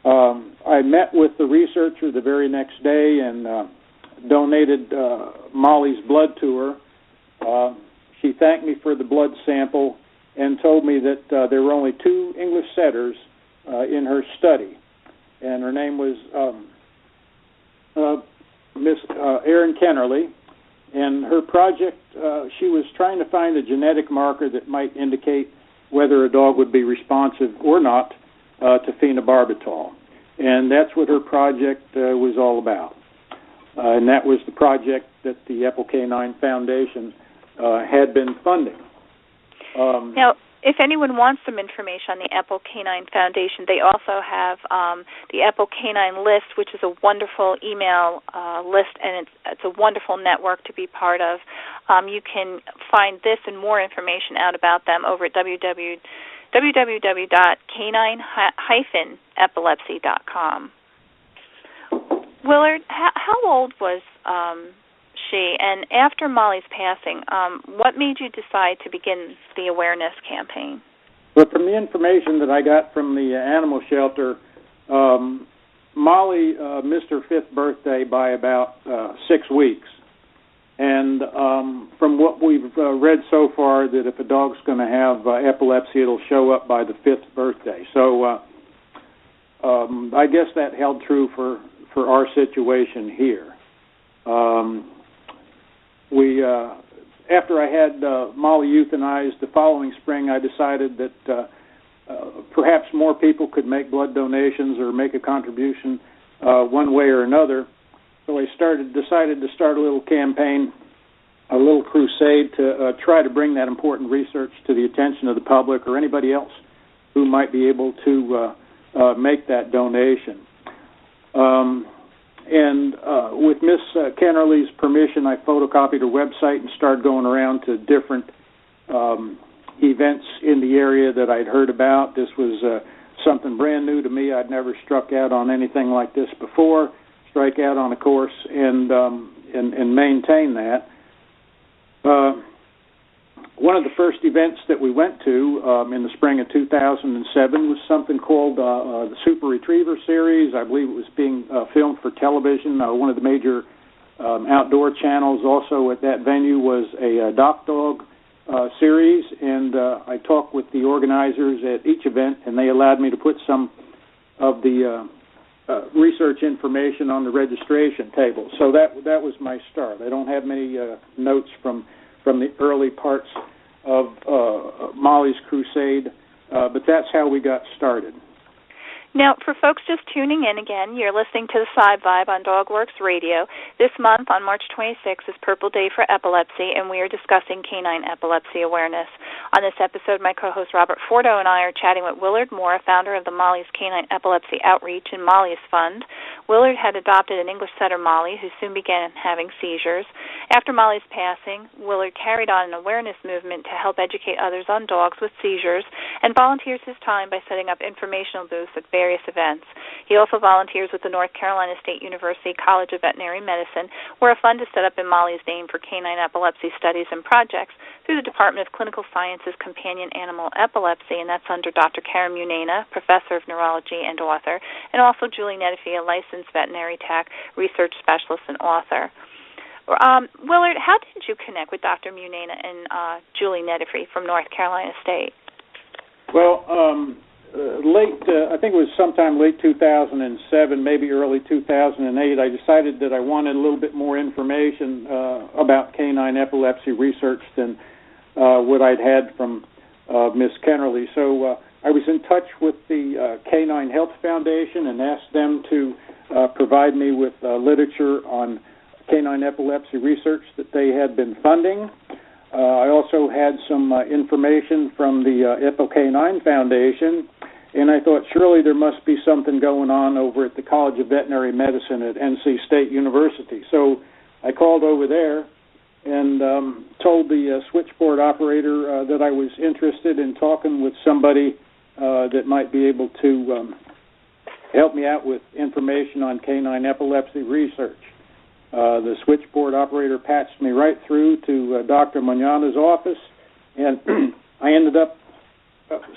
I met with the researcher the very next day and donated Molly's blood to her. She thanked me for the blood sample and told me that there were only 2 English setters in her study, and her name was Miss Erin Kennerly, and her project, she was trying to find a genetic marker that might indicate whether a dog would be responsive or not to phenobarbital, and that's what her project was all about. And that was the project that the Canine Foundation had been funding. Now, if anyone wants some information on the Canine Foundation, they also have the Canine list, which is a wonderful email list, and it's a wonderful network to be part of. You can find this and more information out about them over at www.canine-epilepsy.com. Willard, how old was she? And after Molly's passing, what made you decide to begin the awareness campaign? Well, from the information that I got from the animal shelter, Molly missed her 5th birthday by about 6 weeks. And from what we've read so far, that if a dog's going to have epilepsy, it'll show up by the 5th birthday. So I guess that held true for our situation here. After I had Molly euthanized the following spring, I decided that perhaps more people could make blood donations or make a contribution one way or another. So I decided to start a little campaign, a little crusade to try to bring that important research to the attention of the public or anybody else who might be able to make that donation. With Miss Kennerly's permission, I photocopied her website and started going around to different events in the area that I'd heard about. This was something brand new to me. I'd never struck out on anything like this before. Strike out on a course and maintain that. One of the first events that we went to in the spring of 2007 was something called the Super Retriever Series. I believe it was being filmed for television. One of the major outdoor channels also at that venue was a Doc Dog series, and I talked with the organizers at each event, and they allowed me to put some of the research information on the registration table. So that was my start. I don't have many notes from the early parts of Molly's crusade, but that's how we got started. Now, for folks just tuning in again, you're listening to the Sibe on DogWorks Radio. This month, on March 26th, is Purple Day for Epilepsy, and we are discussing canine epilepsy awareness. On this episode, my co-host Robert Fordo and I are chatting with Willard Moore, founder of the Molly's Canine Epilepsy Outreach and Molly's Fund. Willard had adopted an English setter, Molly, who soon began having seizures. After Molly's passing, Willard carried on an awareness movement to help educate others on dogs with seizures and volunteers his time by setting up informational booths at various events. He also volunteers with the North Carolina State University College of Veterinary Medicine, where a fund is set up in Molly's name for canine epilepsy studies and projects through the Department of Clinical Sciences Companion Animal Epilepsy, and that's under Dr. Karen Munena, Professor of Neurology and author, and also Julie Nettifee, a licensed veterinary tech, research specialist, and author. Willard, how did you connect with Dr. Munena and Julie Nettifee from North Carolina State? Well, I think it was sometime late 2007, maybe early 2008, I decided that I wanted a little bit more information about canine epilepsy research than what I'd had from Miss Kennerly. So I was in touch with the Canine Health Foundation and asked them to provide me with literature on canine epilepsy research that they had been funding. I also had some information from the Canine Foundation, and I thought surely there must be something going on over at the College of Veterinary Medicine at NC State University. So I called over there and told the switchboard operator that I was interested in talking with somebody that might be able to help me out with information on canine epilepsy research. The switchboard operator patched me right through to Dr. Manana's office, and I ended up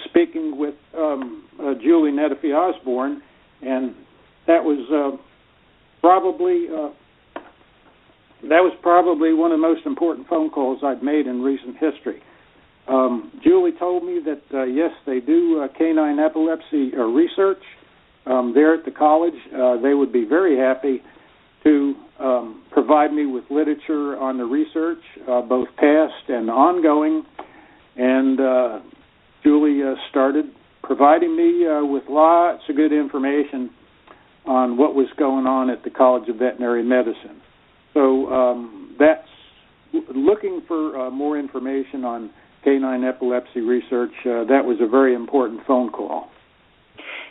speaking with Julie Nettifee Osborne, and that was probably one of the most important phone calls I've made in recent history. Julie told me that, yes, they do canine epilepsy research there at the college. They would be very happy to provide me with literature on the research, both past and ongoing. And Julie started providing me with lots of good information on what was going on at the College of Veterinary Medicine. So that's looking for more information on canine epilepsy research. That was a very important phone call.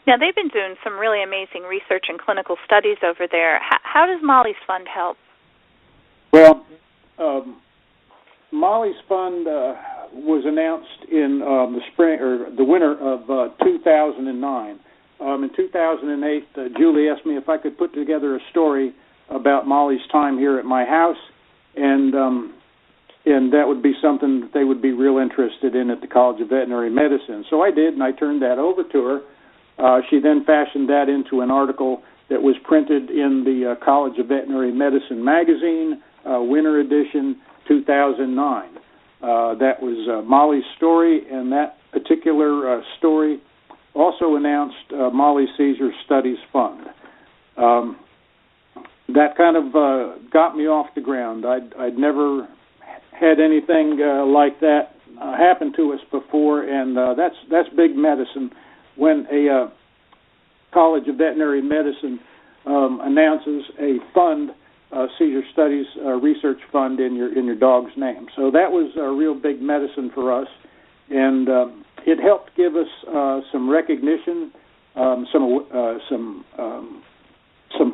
Now, they've been doing some really amazing research and clinical studies over there. How does Molly's Fund help? Well, Molly's Fund was announced in the spring or the winter of 2009. In 2008, Julie asked me if I could put together a story about Molly's time here at my house, and that would be something that they would be real interested in at the College of Veterinary Medicine. So I did, and I turned that over to her. She then fashioned that into an article that was printed in the College of Veterinary Medicine magazine, winter edition, 2009. That was Molly's story, and that particular story also announced Molly's Seizure Studies Fund. That kind of got me off the ground. I'd never had anything like that happen to us before, and that's big medicine. When a College of Veterinary Medicine announces a fund, Seizure Studies Research Fund, in your dog's name. So that was a real big medicine for us, and it helped give us some recognition, some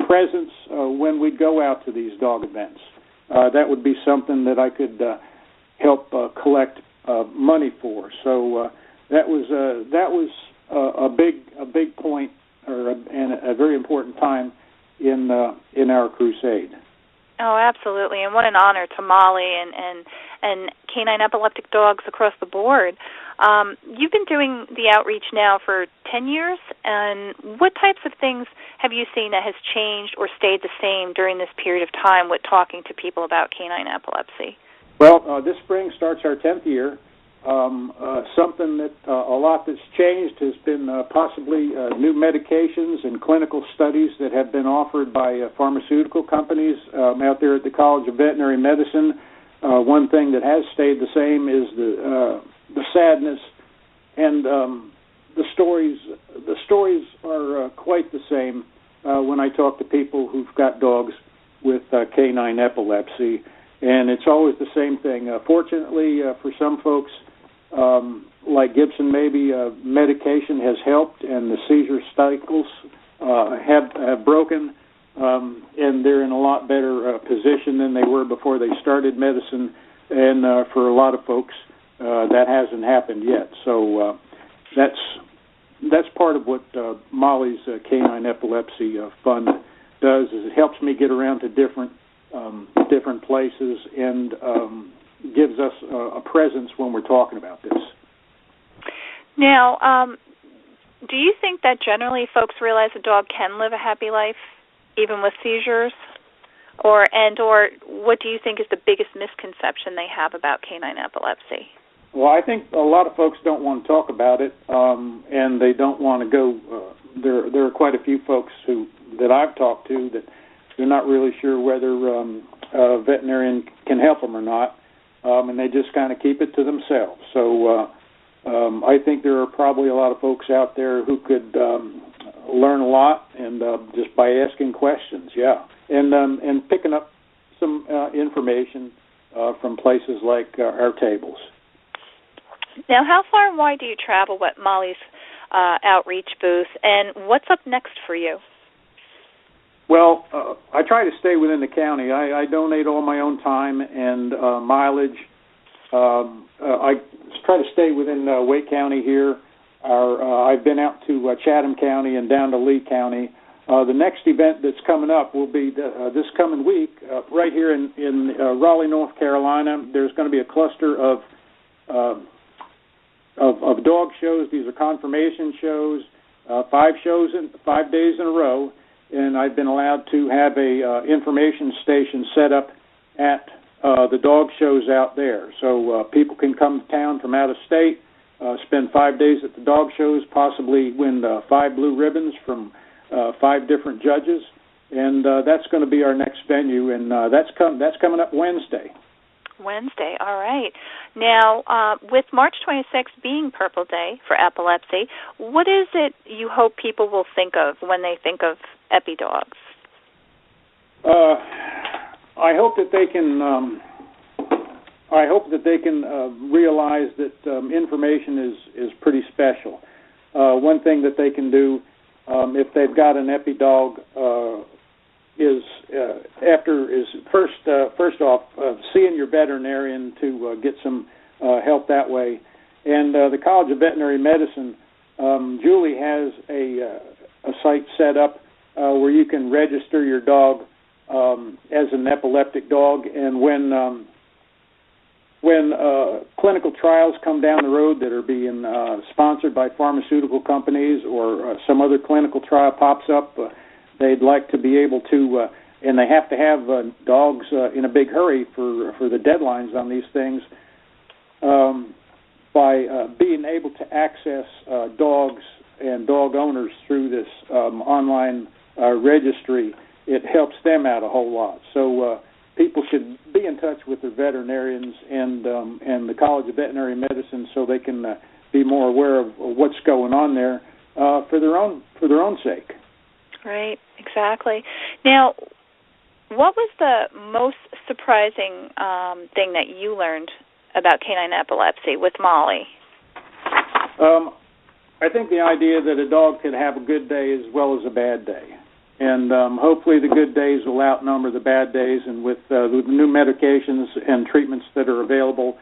presence when we'd go out to these dog events. That would be something that I could help collect money for. So that was a big point, and a very important time in our crusade. Oh, absolutely, and what an honor to Molly and canine epileptic dogs across the board. You've been doing the outreach now for 10 years, and what types of things have you seen that has changed or stayed the same during this period of time with talking to people about canine epilepsy? Well, this spring starts our 10th year. Something that a lot that's changed has been possibly new medications and clinical studies that have been offered by pharmaceutical companies out there at the College of Veterinary Medicine. One thing that has stayed the same is the sadness, and the stories. The stories are quite the same when I talk to people who've got dogs with canine epilepsy, and it's always the same thing. Fortunately, for some folks, like Gibson, maybe medication has helped, and the seizure cycles have broken, and they're in a lot better position than they were before they started medicine. And for a lot of folks, that hasn't happened yet. So that's part of what Molly's Canine Epilepsy Fund does. Is it helps me get around to different places and gives us a presence when we're talking about this. Now, do you think that generally folks realize a dog can live a happy life even with seizures? Or what do you think is the biggest misconception they have about canine epilepsy? Well, I think a lot of folks don't want to talk about it, and they don't want to go. There are quite a few folks that I've talked to that they're not really sure whether a veterinarian can help them or not. And they just kind of keep it to themselves. So I think there are probably a lot of folks out there who could learn a lot, and just by asking questions, and picking up some information from places like our tables. Now, how far and wide do you travel with Molly's outreach booth. And what's up next for you? Well, I try to stay within the county. I donate all my own time and mileage. I try to stay within Wake County here. I've been out to Chatham County and down to Lee County. The next event that's coming up will be this coming week right here in Raleigh, North Carolina. There's going to be a cluster of dog shows. These are conformation shows, 5 shows in 5 days in a row. And I've been allowed to have a information station set up at the dog shows out there. So people can come to town from out of state, spend 5 days at the dog shows, possibly win 5 blue ribbons from 5 different judges. And that's going to be our next venue, and that's coming up Wednesday. Wednesday, all right. Now, with March 26th being Purple Day for epilepsy, what is it you hope people will think of when they think of Epi-dogs? I hope that they can. I hope that they can realize that information is pretty special. One thing that they can do if they've got an Epi-dog is first off seeing your veterinarian to get some help that way. And the College of Veterinary Medicine, Julie has a site set up where you can register your dog as an epileptic dog, and when clinical trials come down the road that are being sponsored by pharmaceutical companies or some other clinical trial pops up, they'd like to be able to, and they have to have dogs in a big hurry for the deadlines on these things, by being able to access dogs and dog owners through this online registry. It helps them out a whole lot. So people should be in touch with their veterinarians and the College of Veterinary Medicine so they can be more aware of what's going on there for their own sake. Right, exactly. Now, what was the most surprising thing that you learned about canine epilepsy with Molly? I think the idea that a dog could have a good day as well as a bad day. And hopefully the good days will outnumber the bad days. And with the new medications and treatments that are available,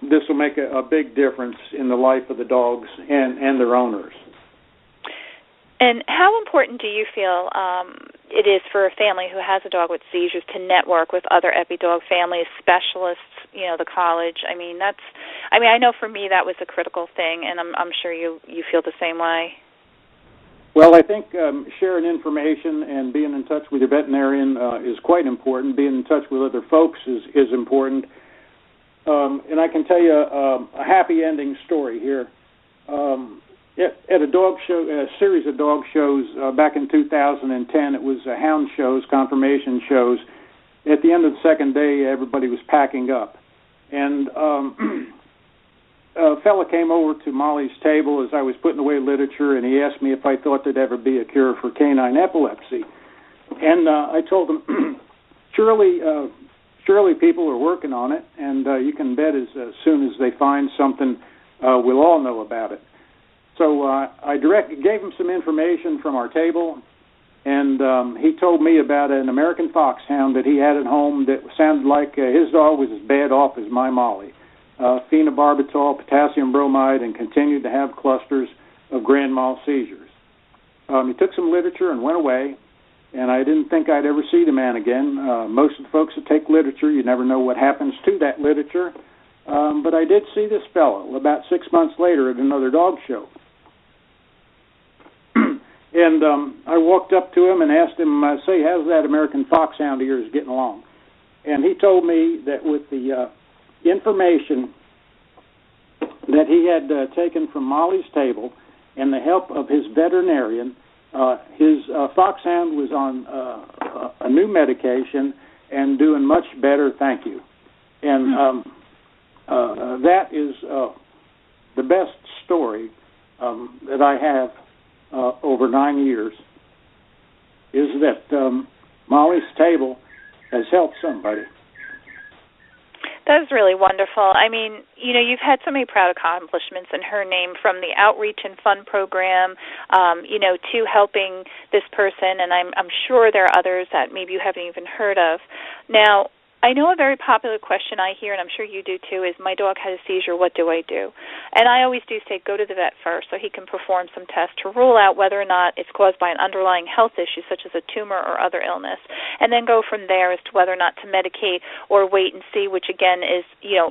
this will make a big difference in the life of the dogs and their owners. And how important do you feel it is for a family who has a dog with seizures to network with other Epi-dog families, specialists, the college? I know for me that was a critical thing, and I'm sure you feel the same way. Well, I think sharing information and being in touch with your veterinarian is quite important. Being in touch with other folks is important. And I can tell you a happy ending story here. At a dog show, a series of dog shows back in 2010, it was hound shows, conformation shows. At the end of the second day, everybody was packing up. And a fella came over to Molly's table as I was putting away literature, and he asked me if I thought there'd ever be a cure for canine epilepsy. And I told him, surely people are working on it, and you can bet as soon as they find something, we'll all know about it. So I gave him some information from our table, and he told me about an American foxhound that he had at home that sounded like his dog was as bad off as my Molly. Phenobarbital, potassium bromide, and continued to have clusters of grand mal seizures. He took some literature and went away, and I didn't think I'd ever see the man again. Most of the folks that take literature, you never know what happens to that literature. But I did see this fellow about 6 months later at another dog show. And I walked up to him and asked him, say, how's that American foxhound of yours getting along? And he told me that with the information that he had taken from Molly's table and the help of his veterinarian, his foxhound was on a new medication and doing much better, thank you. And that is the best story that I have over 9 years, is that Molly's table has helped somebody. That's really wonderful. I mean, you've had so many proud accomplishments in her name, from the Outreach and Fund program, to helping this person, and I'm sure there are others that maybe you haven't even heard of. Now, I know a very popular question I hear, and I'm sure you do too, is, my dog had a seizure, what do I do? And I always do say, go to the vet first so he can perform some tests to rule out whether or not it's caused by an underlying health issue, such as a tumor or other illness, and then go from there as to whether or not to medicate or wait and see, which again is,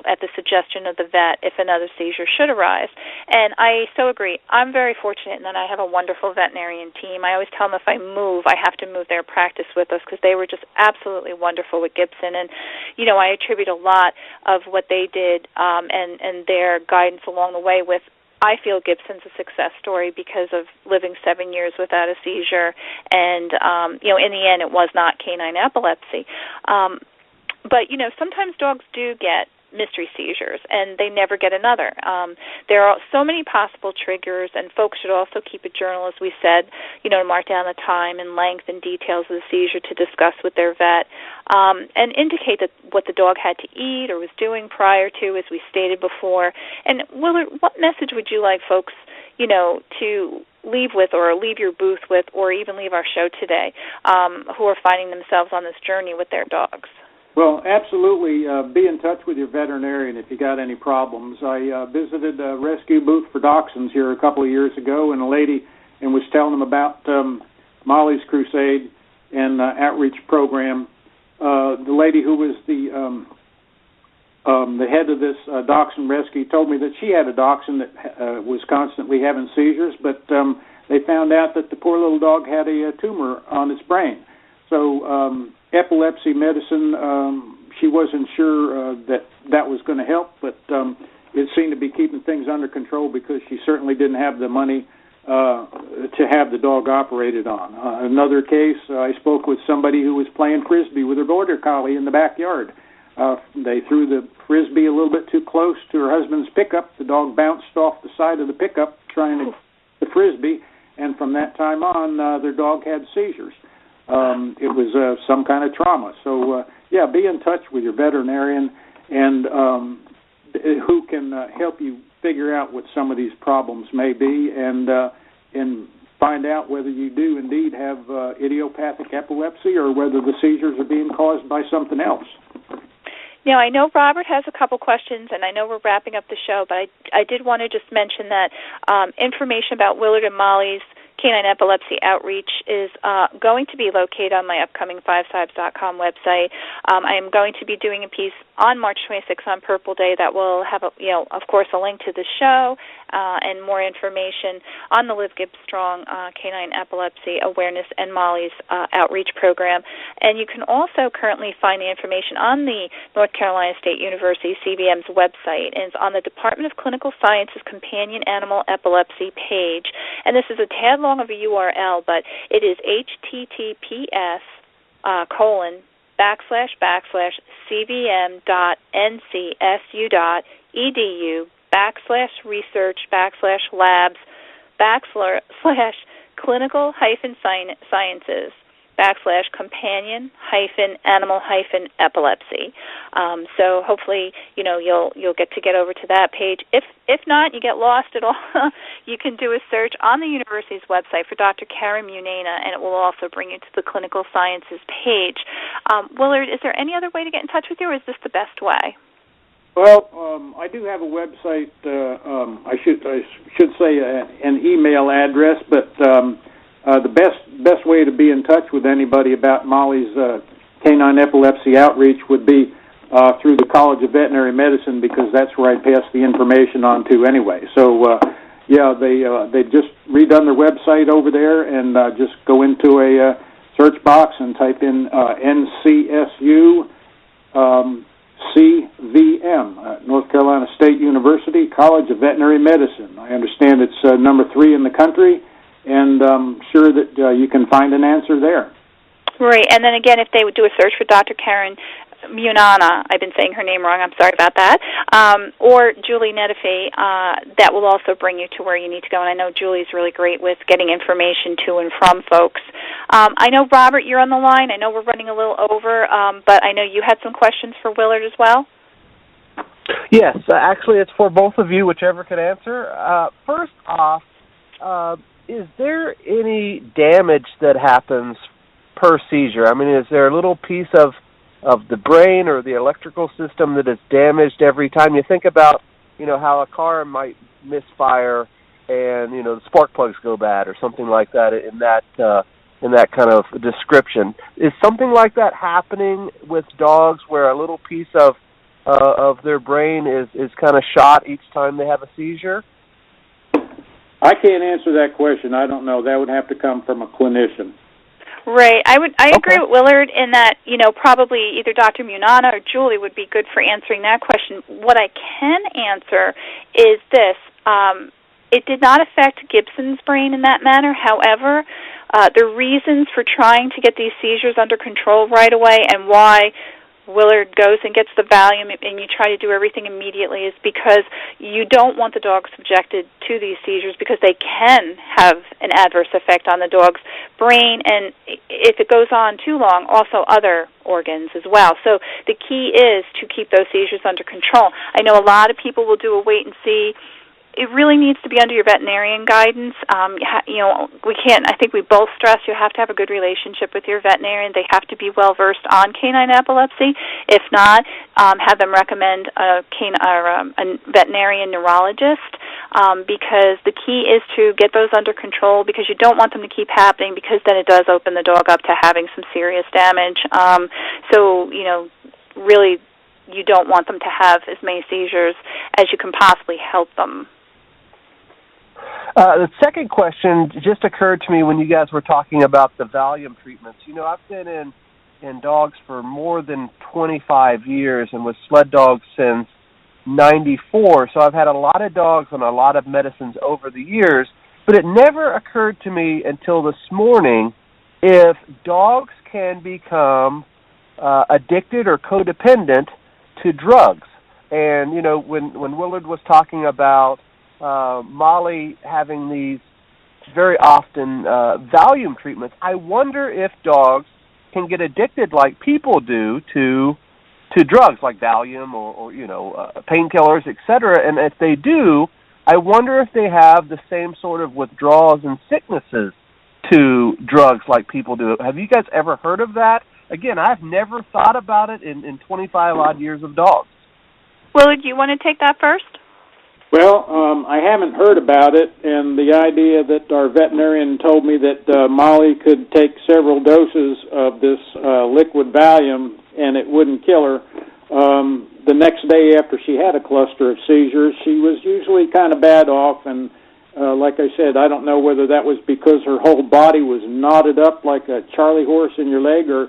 at the suggestion of the vet, if another seizure should arise. And I so agree. I'm very fortunate in that I have a wonderful veterinarian team. I always tell them if I move, I have to move their practice with us, because they were just absolutely wonderful with Gibson. And I attribute a lot of what they did and their guidance along the way with, I feel Gibson's a success story because of living 7 years without a seizure. And, in the end, it was not canine epilepsy. But, sometimes dogs do get mystery seizures, and they never get another. There are so many possible triggers, and folks should also keep a journal, as we said, to mark down the time and length and details of the seizure to discuss with their vet, and indicate that what the dog had to eat or was doing prior to, as we stated before. And Willard, what message would you like folks, to leave with, or leave your booth with, or even leave our show today, who are finding themselves on this journey with their dogs? Well, absolutely. Be in touch with your veterinarian if you got any problems. I visited a rescue booth for dachshunds here a couple of years ago, and a lady was telling them about Molly's Crusade and outreach program. The lady who was the head of this dachshund rescue told me that she had a dachshund that was constantly having seizures, but they found out that the poor little dog had a tumor on its brain. So epilepsy medicine, she wasn't sure that was going to help, but it seemed to be keeping things under control, because she certainly didn't have the money to have the dog operated on. Another case, I spoke with somebody who was playing Frisbee with her border collie in the backyard. They threw the Frisbee a little bit too close to her husband's pickup. The dog bounced off the side of the pickup trying to get the Frisbee, and from that time on, their dog had seizures. It was some kind of trauma. So, be in touch with your veterinarian and who can help you figure out what some of these problems may be, and find out whether you do indeed have idiopathic epilepsy, or whether the seizures are being caused by something else. Now, I know Robert has a couple questions, and I know we're wrapping up the show, but I did want to just mention that information about Willard and Molly's Canine Epilepsy Outreach is going to be located on my upcoming FiveSibes.com website. I am going to be doing a piece on March 26th on Purple Day that will have, of course, a link to the show and more information on the Live Gibbs Strong Canine Epilepsy Awareness and Molly's Outreach Program. And you can also currently find the information on the North Carolina State University CBM's website, and it's on the Department of Clinical Sciences Companion Animal Epilepsy page. And this is a tad long of a URL, but it is https://cbm.ncssu.edu/companion-animal-epilepsy. So hopefully, you'll get over to that page. If not, you get lost at all, you can do a search on the university's website for Dr. Karen Munena, and it will also bring you to the clinical sciences page. Willard, is there any other way to get in touch with you, or is this the best way? Well, I do have a website. I should say an email address, but the best way to be in touch with anybody about Molly's canine epilepsy outreach would be through the College of Veterinary Medicine, because that's where I pass the information on to anyway. So, they've just redone their website over there, and just go into a search box and type in NCSU CVM, North Carolina State University College of Veterinary Medicine. I understand it's number 3 in the country, and I'm sure that you can find an answer there. Right, and then again, if they would do a search for Dr. Karen Munana, I've been saying her name wrong, I'm sorry about that, or Julie Netafee, that will also bring you to where you need to go. And I know Julie's really great with getting information to and from folks. I know, Robert, you're on the line. I know we're running a little over, but I know you had some questions for Willard as well. Yes, actually, it's for both of you, whichever can answer. First off, is there any damage that happens per seizure? I mean, is there a little piece of the brain or the electrical system that is damaged every time? You think about, how a car might misfire and, the spark plugs go bad or something like that in that kind of description. Is something like that happening with dogs where a little piece of their brain is kind of shot each time they have a seizure? I can't answer that question. I don't know. That would have to come from a clinician. Right. I agree with Willard in that, probably either Dr. Munana or Julie would be good for answering that question. What I can answer is this. It did not affect Gibson's brain in that manner. However, the reasons for trying to get these seizures under control right away and why Willard goes and gets the Valium and you try to do everything immediately is because you don't want the dog subjected to these seizures because they can have an adverse effect on the dog's brain and if it goes on too long, also other organs as well. So the key is to keep those seizures under control. I know a lot of people will do a wait and see. It really needs to be under your veterinarian guidance. We can't, I think we both stress you have to have a good relationship with your veterinarian. They have to be well-versed on canine epilepsy. If not, have them recommend a veterinarian neurologist because the key is to get those under control because you don't want them to keep happening because then it does open the dog up to having some serious damage. Really you don't want them to have as many seizures as you can possibly help them. The second question just occurred to me when you guys were talking about the Valium treatments. I've been in dogs for more than 25 years and with sled dogs since 94, so I've had a lot of dogs on a lot of medicines over the years, but it never occurred to me until this morning if dogs can become addicted or codependent to drugs. And, when Willard was talking about Molly having these very often Valium treatments, I wonder if dogs can get addicted like people do to drugs like Valium or painkillers, etc. And if they do, I wonder if they have the same sort of withdrawals and sicknesses to drugs like people do. Have you guys ever heard of that? Again, I've never thought about it in 25-odd years of dogs. Willard, do you want to take that first? Well, I haven't heard about it, and the idea that our veterinarian told me that Molly could take several doses of this liquid Valium and it wouldn't kill her. The next day after she had a cluster of seizures, she was usually kind of bad off, and like I said, I don't know whether that was because her whole body was knotted up like a Charlie horse in your leg or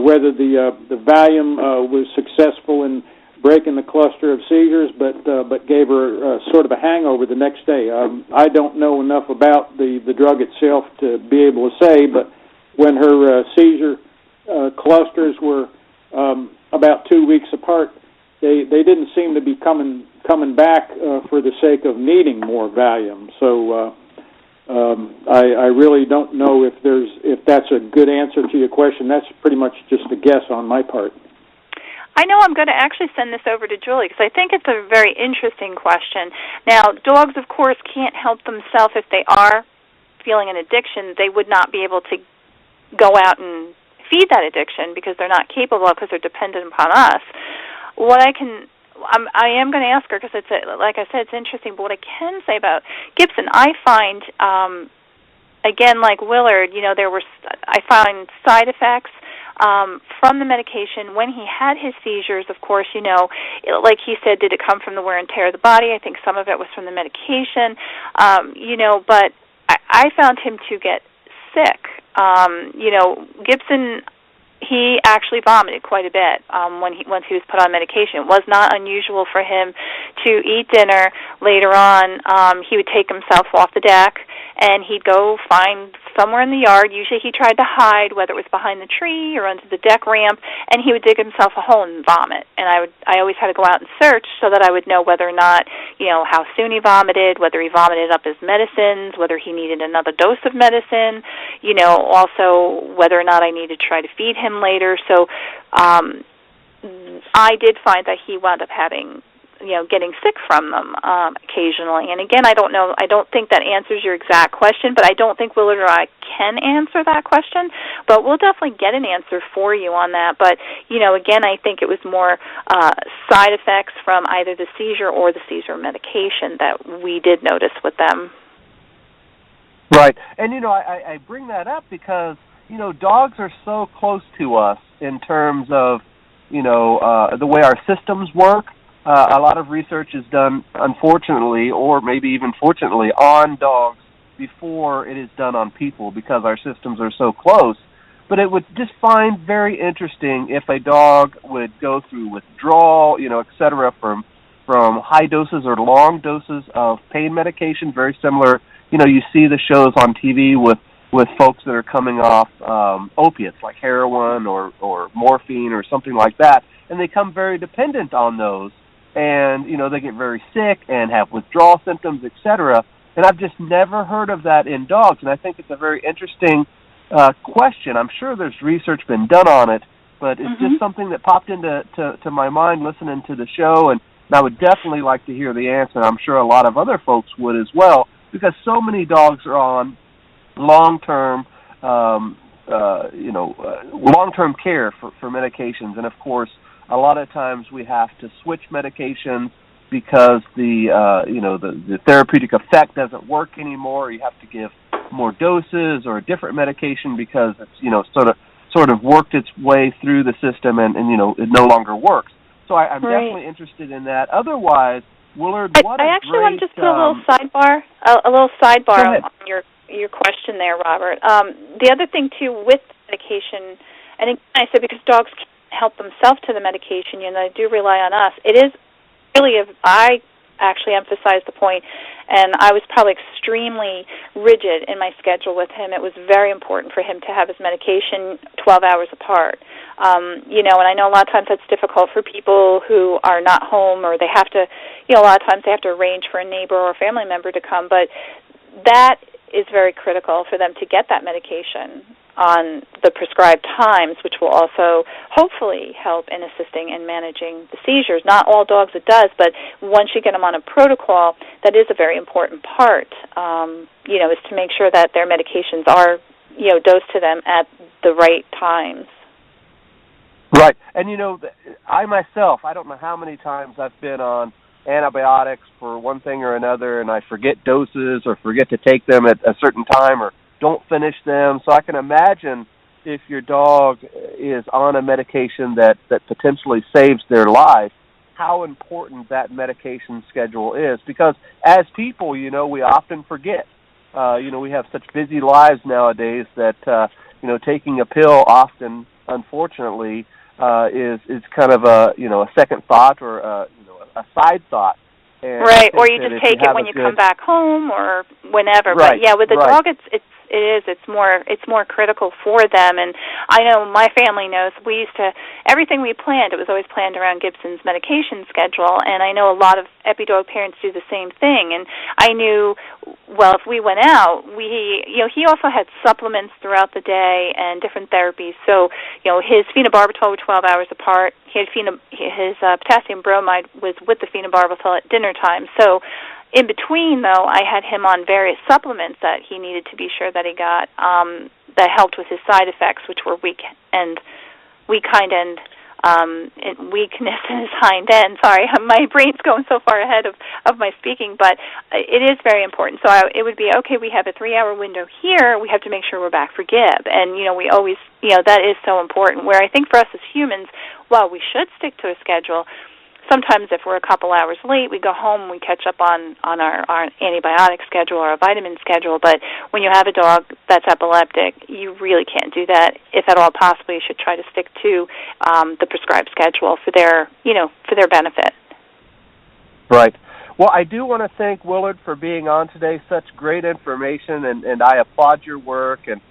whether the Valium was successful in breaking the cluster of seizures, but gave her sort of a hangover the next day. I don't know enough about the drug itself to be able to say, but when her seizure clusters were about 2 weeks apart, they didn't seem to be coming back for the sake of needing more Valium. So I really don't know if that's a good answer to your question. That's pretty much just a guess on my part. I know I'm going to actually send this over to Julie because I think it's a very interesting question. Now, dogs, of course, can't help themselves if they are feeling an addiction. They would not be able to go out and feed that addiction because they're not capable because they're dependent upon us. I am going to ask her because like I said, it's interesting. But what I can say about Gibson, I find, again, like Willard, I found side effects from the medication when he had his seizures. Of course, like he said, did it come from the wear and tear of the body? I think some of it was from the medication, but I found him to get sick. Gibson, he actually vomited quite a bit once he was put on medication. It was not unusual for him to eat dinner. Later on, he would take himself off the deck, and he'd go find somewhere in the yard. Usually he tried to hide, whether it was behind the tree or under the deck ramp, and he would dig himself a hole and vomit. And I always had to go out and search so that I would know whether or not, how soon he vomited, whether he vomited up his medicines, whether he needed another dose of medicine, also whether or not I needed to try to feed him later. So I did find that he wound up having getting sick from them occasionally. And again, I don't think that answers your exact question, but I don't think Willard or I can answer that question. But we'll definitely get an answer for you on that. But, again, I think it was more side effects from either the seizure or the seizure medication that we did notice with them. Right. And, I bring that up because, dogs are so close to us in terms of, the way our systems work. A lot of research is done, unfortunately, or maybe even fortunately, on dogs before it is done on people because our systems are so close. But it would just find very interesting if a dog would go through withdrawal, et cetera, from high doses or long doses of pain medication, very similar. You see the shows on TV with folks that are coming off opiates like heroin or morphine or something like that, and they come very dependent on those, and they get very sick and have withdrawal symptoms, etc. And I've just never heard of that in dogs, and I think it's a very interesting question. I'm sure there's research been done on it, but it's just something that popped into my mind listening to the show, and I would definitely like to hear the answer. I'm sure a lot of other folks would as well, because so many dogs are on long-term, long-term care for medications, and of course, a lot of times we have to switch medications because the therapeutic effect doesn't work anymore. You have to give more doses or a different medication because it's sort of worked its way through the system and it no longer works. So I'm definitely interested in that. Otherwise, Willard, I actually want to just put a little sidebar on your question there, Robert. The other thing, too, with medication, and again, I said because dogs can't help themselves to the medication, they do rely on us. It is really, I actually emphasized the point, and I was probably extremely rigid in my schedule with him. It was very important for him to have his medication 12 hours apart. And I know a lot of times that's difficult for people who are not home, or they have to, a lot of times they have to arrange for a neighbor or a family member to come, but that is very critical for them to get that medication on the prescribed times, which will also hopefully help in assisting in managing the seizures. Not all dogs it does, but once you get them on a protocol, that is a very important part, is to make sure that their medications are, dosed to them at the right times. Right. And, I myself, I don't know how many times I've been on antibiotics for one thing or another, and I forget doses or forget to take them at a certain time or don't finish them. So I can imagine if your dog is on a medication that potentially saves their life, how important that medication schedule is. Because as people, we often forget. We have such busy lives nowadays that, taking a pill often, unfortunately, is kind of a second thought or a side thought. And right, or you just take it when you come back home or whenever. Right, but yeah, with the dog, it's more critical for them. And I know my family knows everything we planned, it was always planned around Gibson's medication schedule, and I know a lot of Epi-dog parents do the same thing. And I knew, if we went out, he also had supplements throughout the day and different therapies. So, his phenobarbital were 12 hours apart. His potassium bromide was with the phenobarbital at dinner time. So, in between, though, I had him on various supplements that he needed to be sure that he got that helped with his side effects, which were weak hind end weakness in his hind end. Sorry, my brain's going so far ahead of my speaking, but it is very important. So it would be, okay, we have a 3-hour window here. We have to make sure we're back for Gib. And, we always, that is so important. Where I think for us as humans, while we should stick to a schedule, sometimes if we're a couple hours late, we go home and we catch up on our antibiotic schedule or a vitamin schedule. But when you have a dog that's epileptic, you really can't do that. If at all possible, you should try to stick to the prescribed schedule for their benefit. Right. Well, I do want to thank Willard for being on today. Such great information, and I applaud your work. And,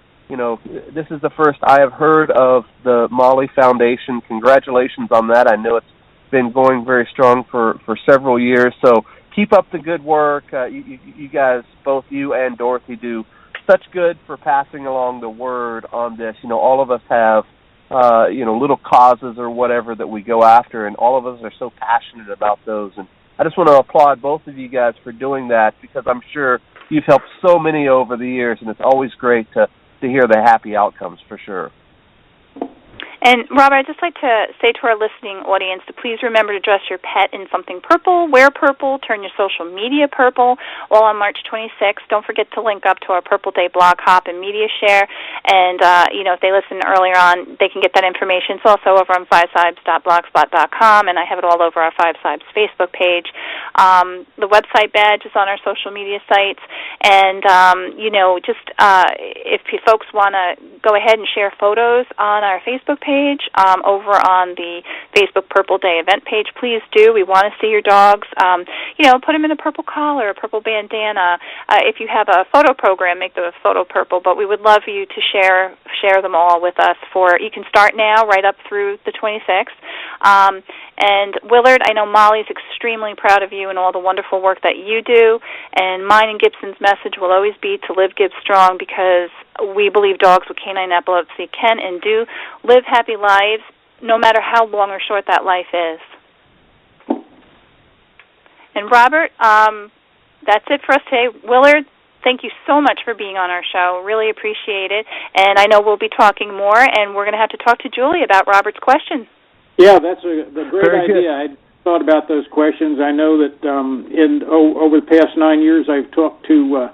this is the first I have heard of the Molly Foundation. Congratulations on that. I know it's been going very strong for several years, so keep up the good work. You guys, both you and Dorothy, do such good for passing along the word on this. All of us have little causes or whatever that we go after, and all of us are so passionate about those. And I just want to applaud both of you guys for doing that, because I'm sure you've helped so many over the years, and it's always great to hear the happy outcomes for sure. And, Robert, I'd just like to say to our listening audience to please remember to dress your pet in something purple, wear purple, turn your social media purple, all on March 26th. Don't forget to link up to our Purple Day blog hop and media share. And, if they listen earlier on, they can get that information. It's also over on FiveSibes.blogspot.com, and I have it all over our FiveSibes Facebook page. The website badge is on our social media sites. And, if you folks want to go ahead and share photos on our Facebook page, over on the Facebook Purple Day event page, please do. We want to see your dogs. Put them in a purple collar, a purple bandana. If you have a photo program, make the photo purple. But we would love for you to share them all with us. You can start now, right up through the 26th. And Willard, I know Molly's extremely proud of you and all the wonderful work that you do. And mine and Gibson's message will always be to live Gibbs strong, because we believe dogs with canine epilepsy can and do live happy lives, no matter how long or short that life is. And Robert, that's it for us today. Willard, thank you so much for being on our show. Really appreciate it. And I know we'll be talking more, and we're going to have to talk to Julie about Robert's questions. Yeah, that's a great idea. I thought about those questions. I know that over the past 9 years, I've talked to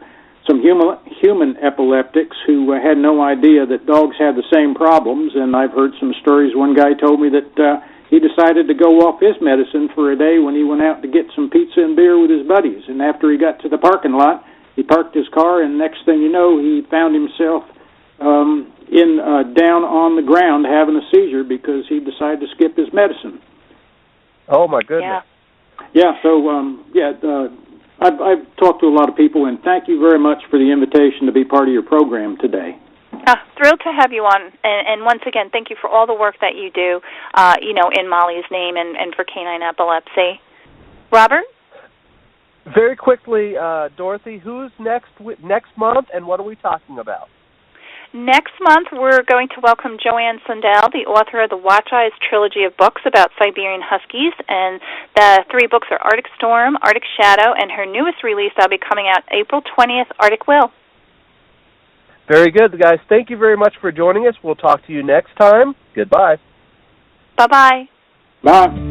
some human epileptics who had no idea that dogs had the same problems, and I've heard some stories. One guy told me that he decided to go off his medicine for a day when he went out to get some pizza and beer with his buddies, and after he got to the parking lot, he parked his car, and next thing you know, he found himself down on the ground having a seizure because he decided to skip his medicine. Oh, my goodness. Yeah, so, I've talked to a lot of people, and thank you very much for the invitation to be part of your program today. Thrilled to have you on, and once again, thank you for all the work that you do, in Molly's name and for canine epilepsy. Robert? Very quickly, Dorothy, who's next month, and what are we talking about? Next month, we're going to welcome Joanne Sundell, the author of the Watch Eyes trilogy of books about Siberian Huskies, and the 3 books are Arctic Storm, Arctic Shadow, and her newest release that'll be coming out April 20th, Arctic Will. Very good, guys. Thank you very much for joining us. We'll talk to you next time. Goodbye. Bye-bye. Bye.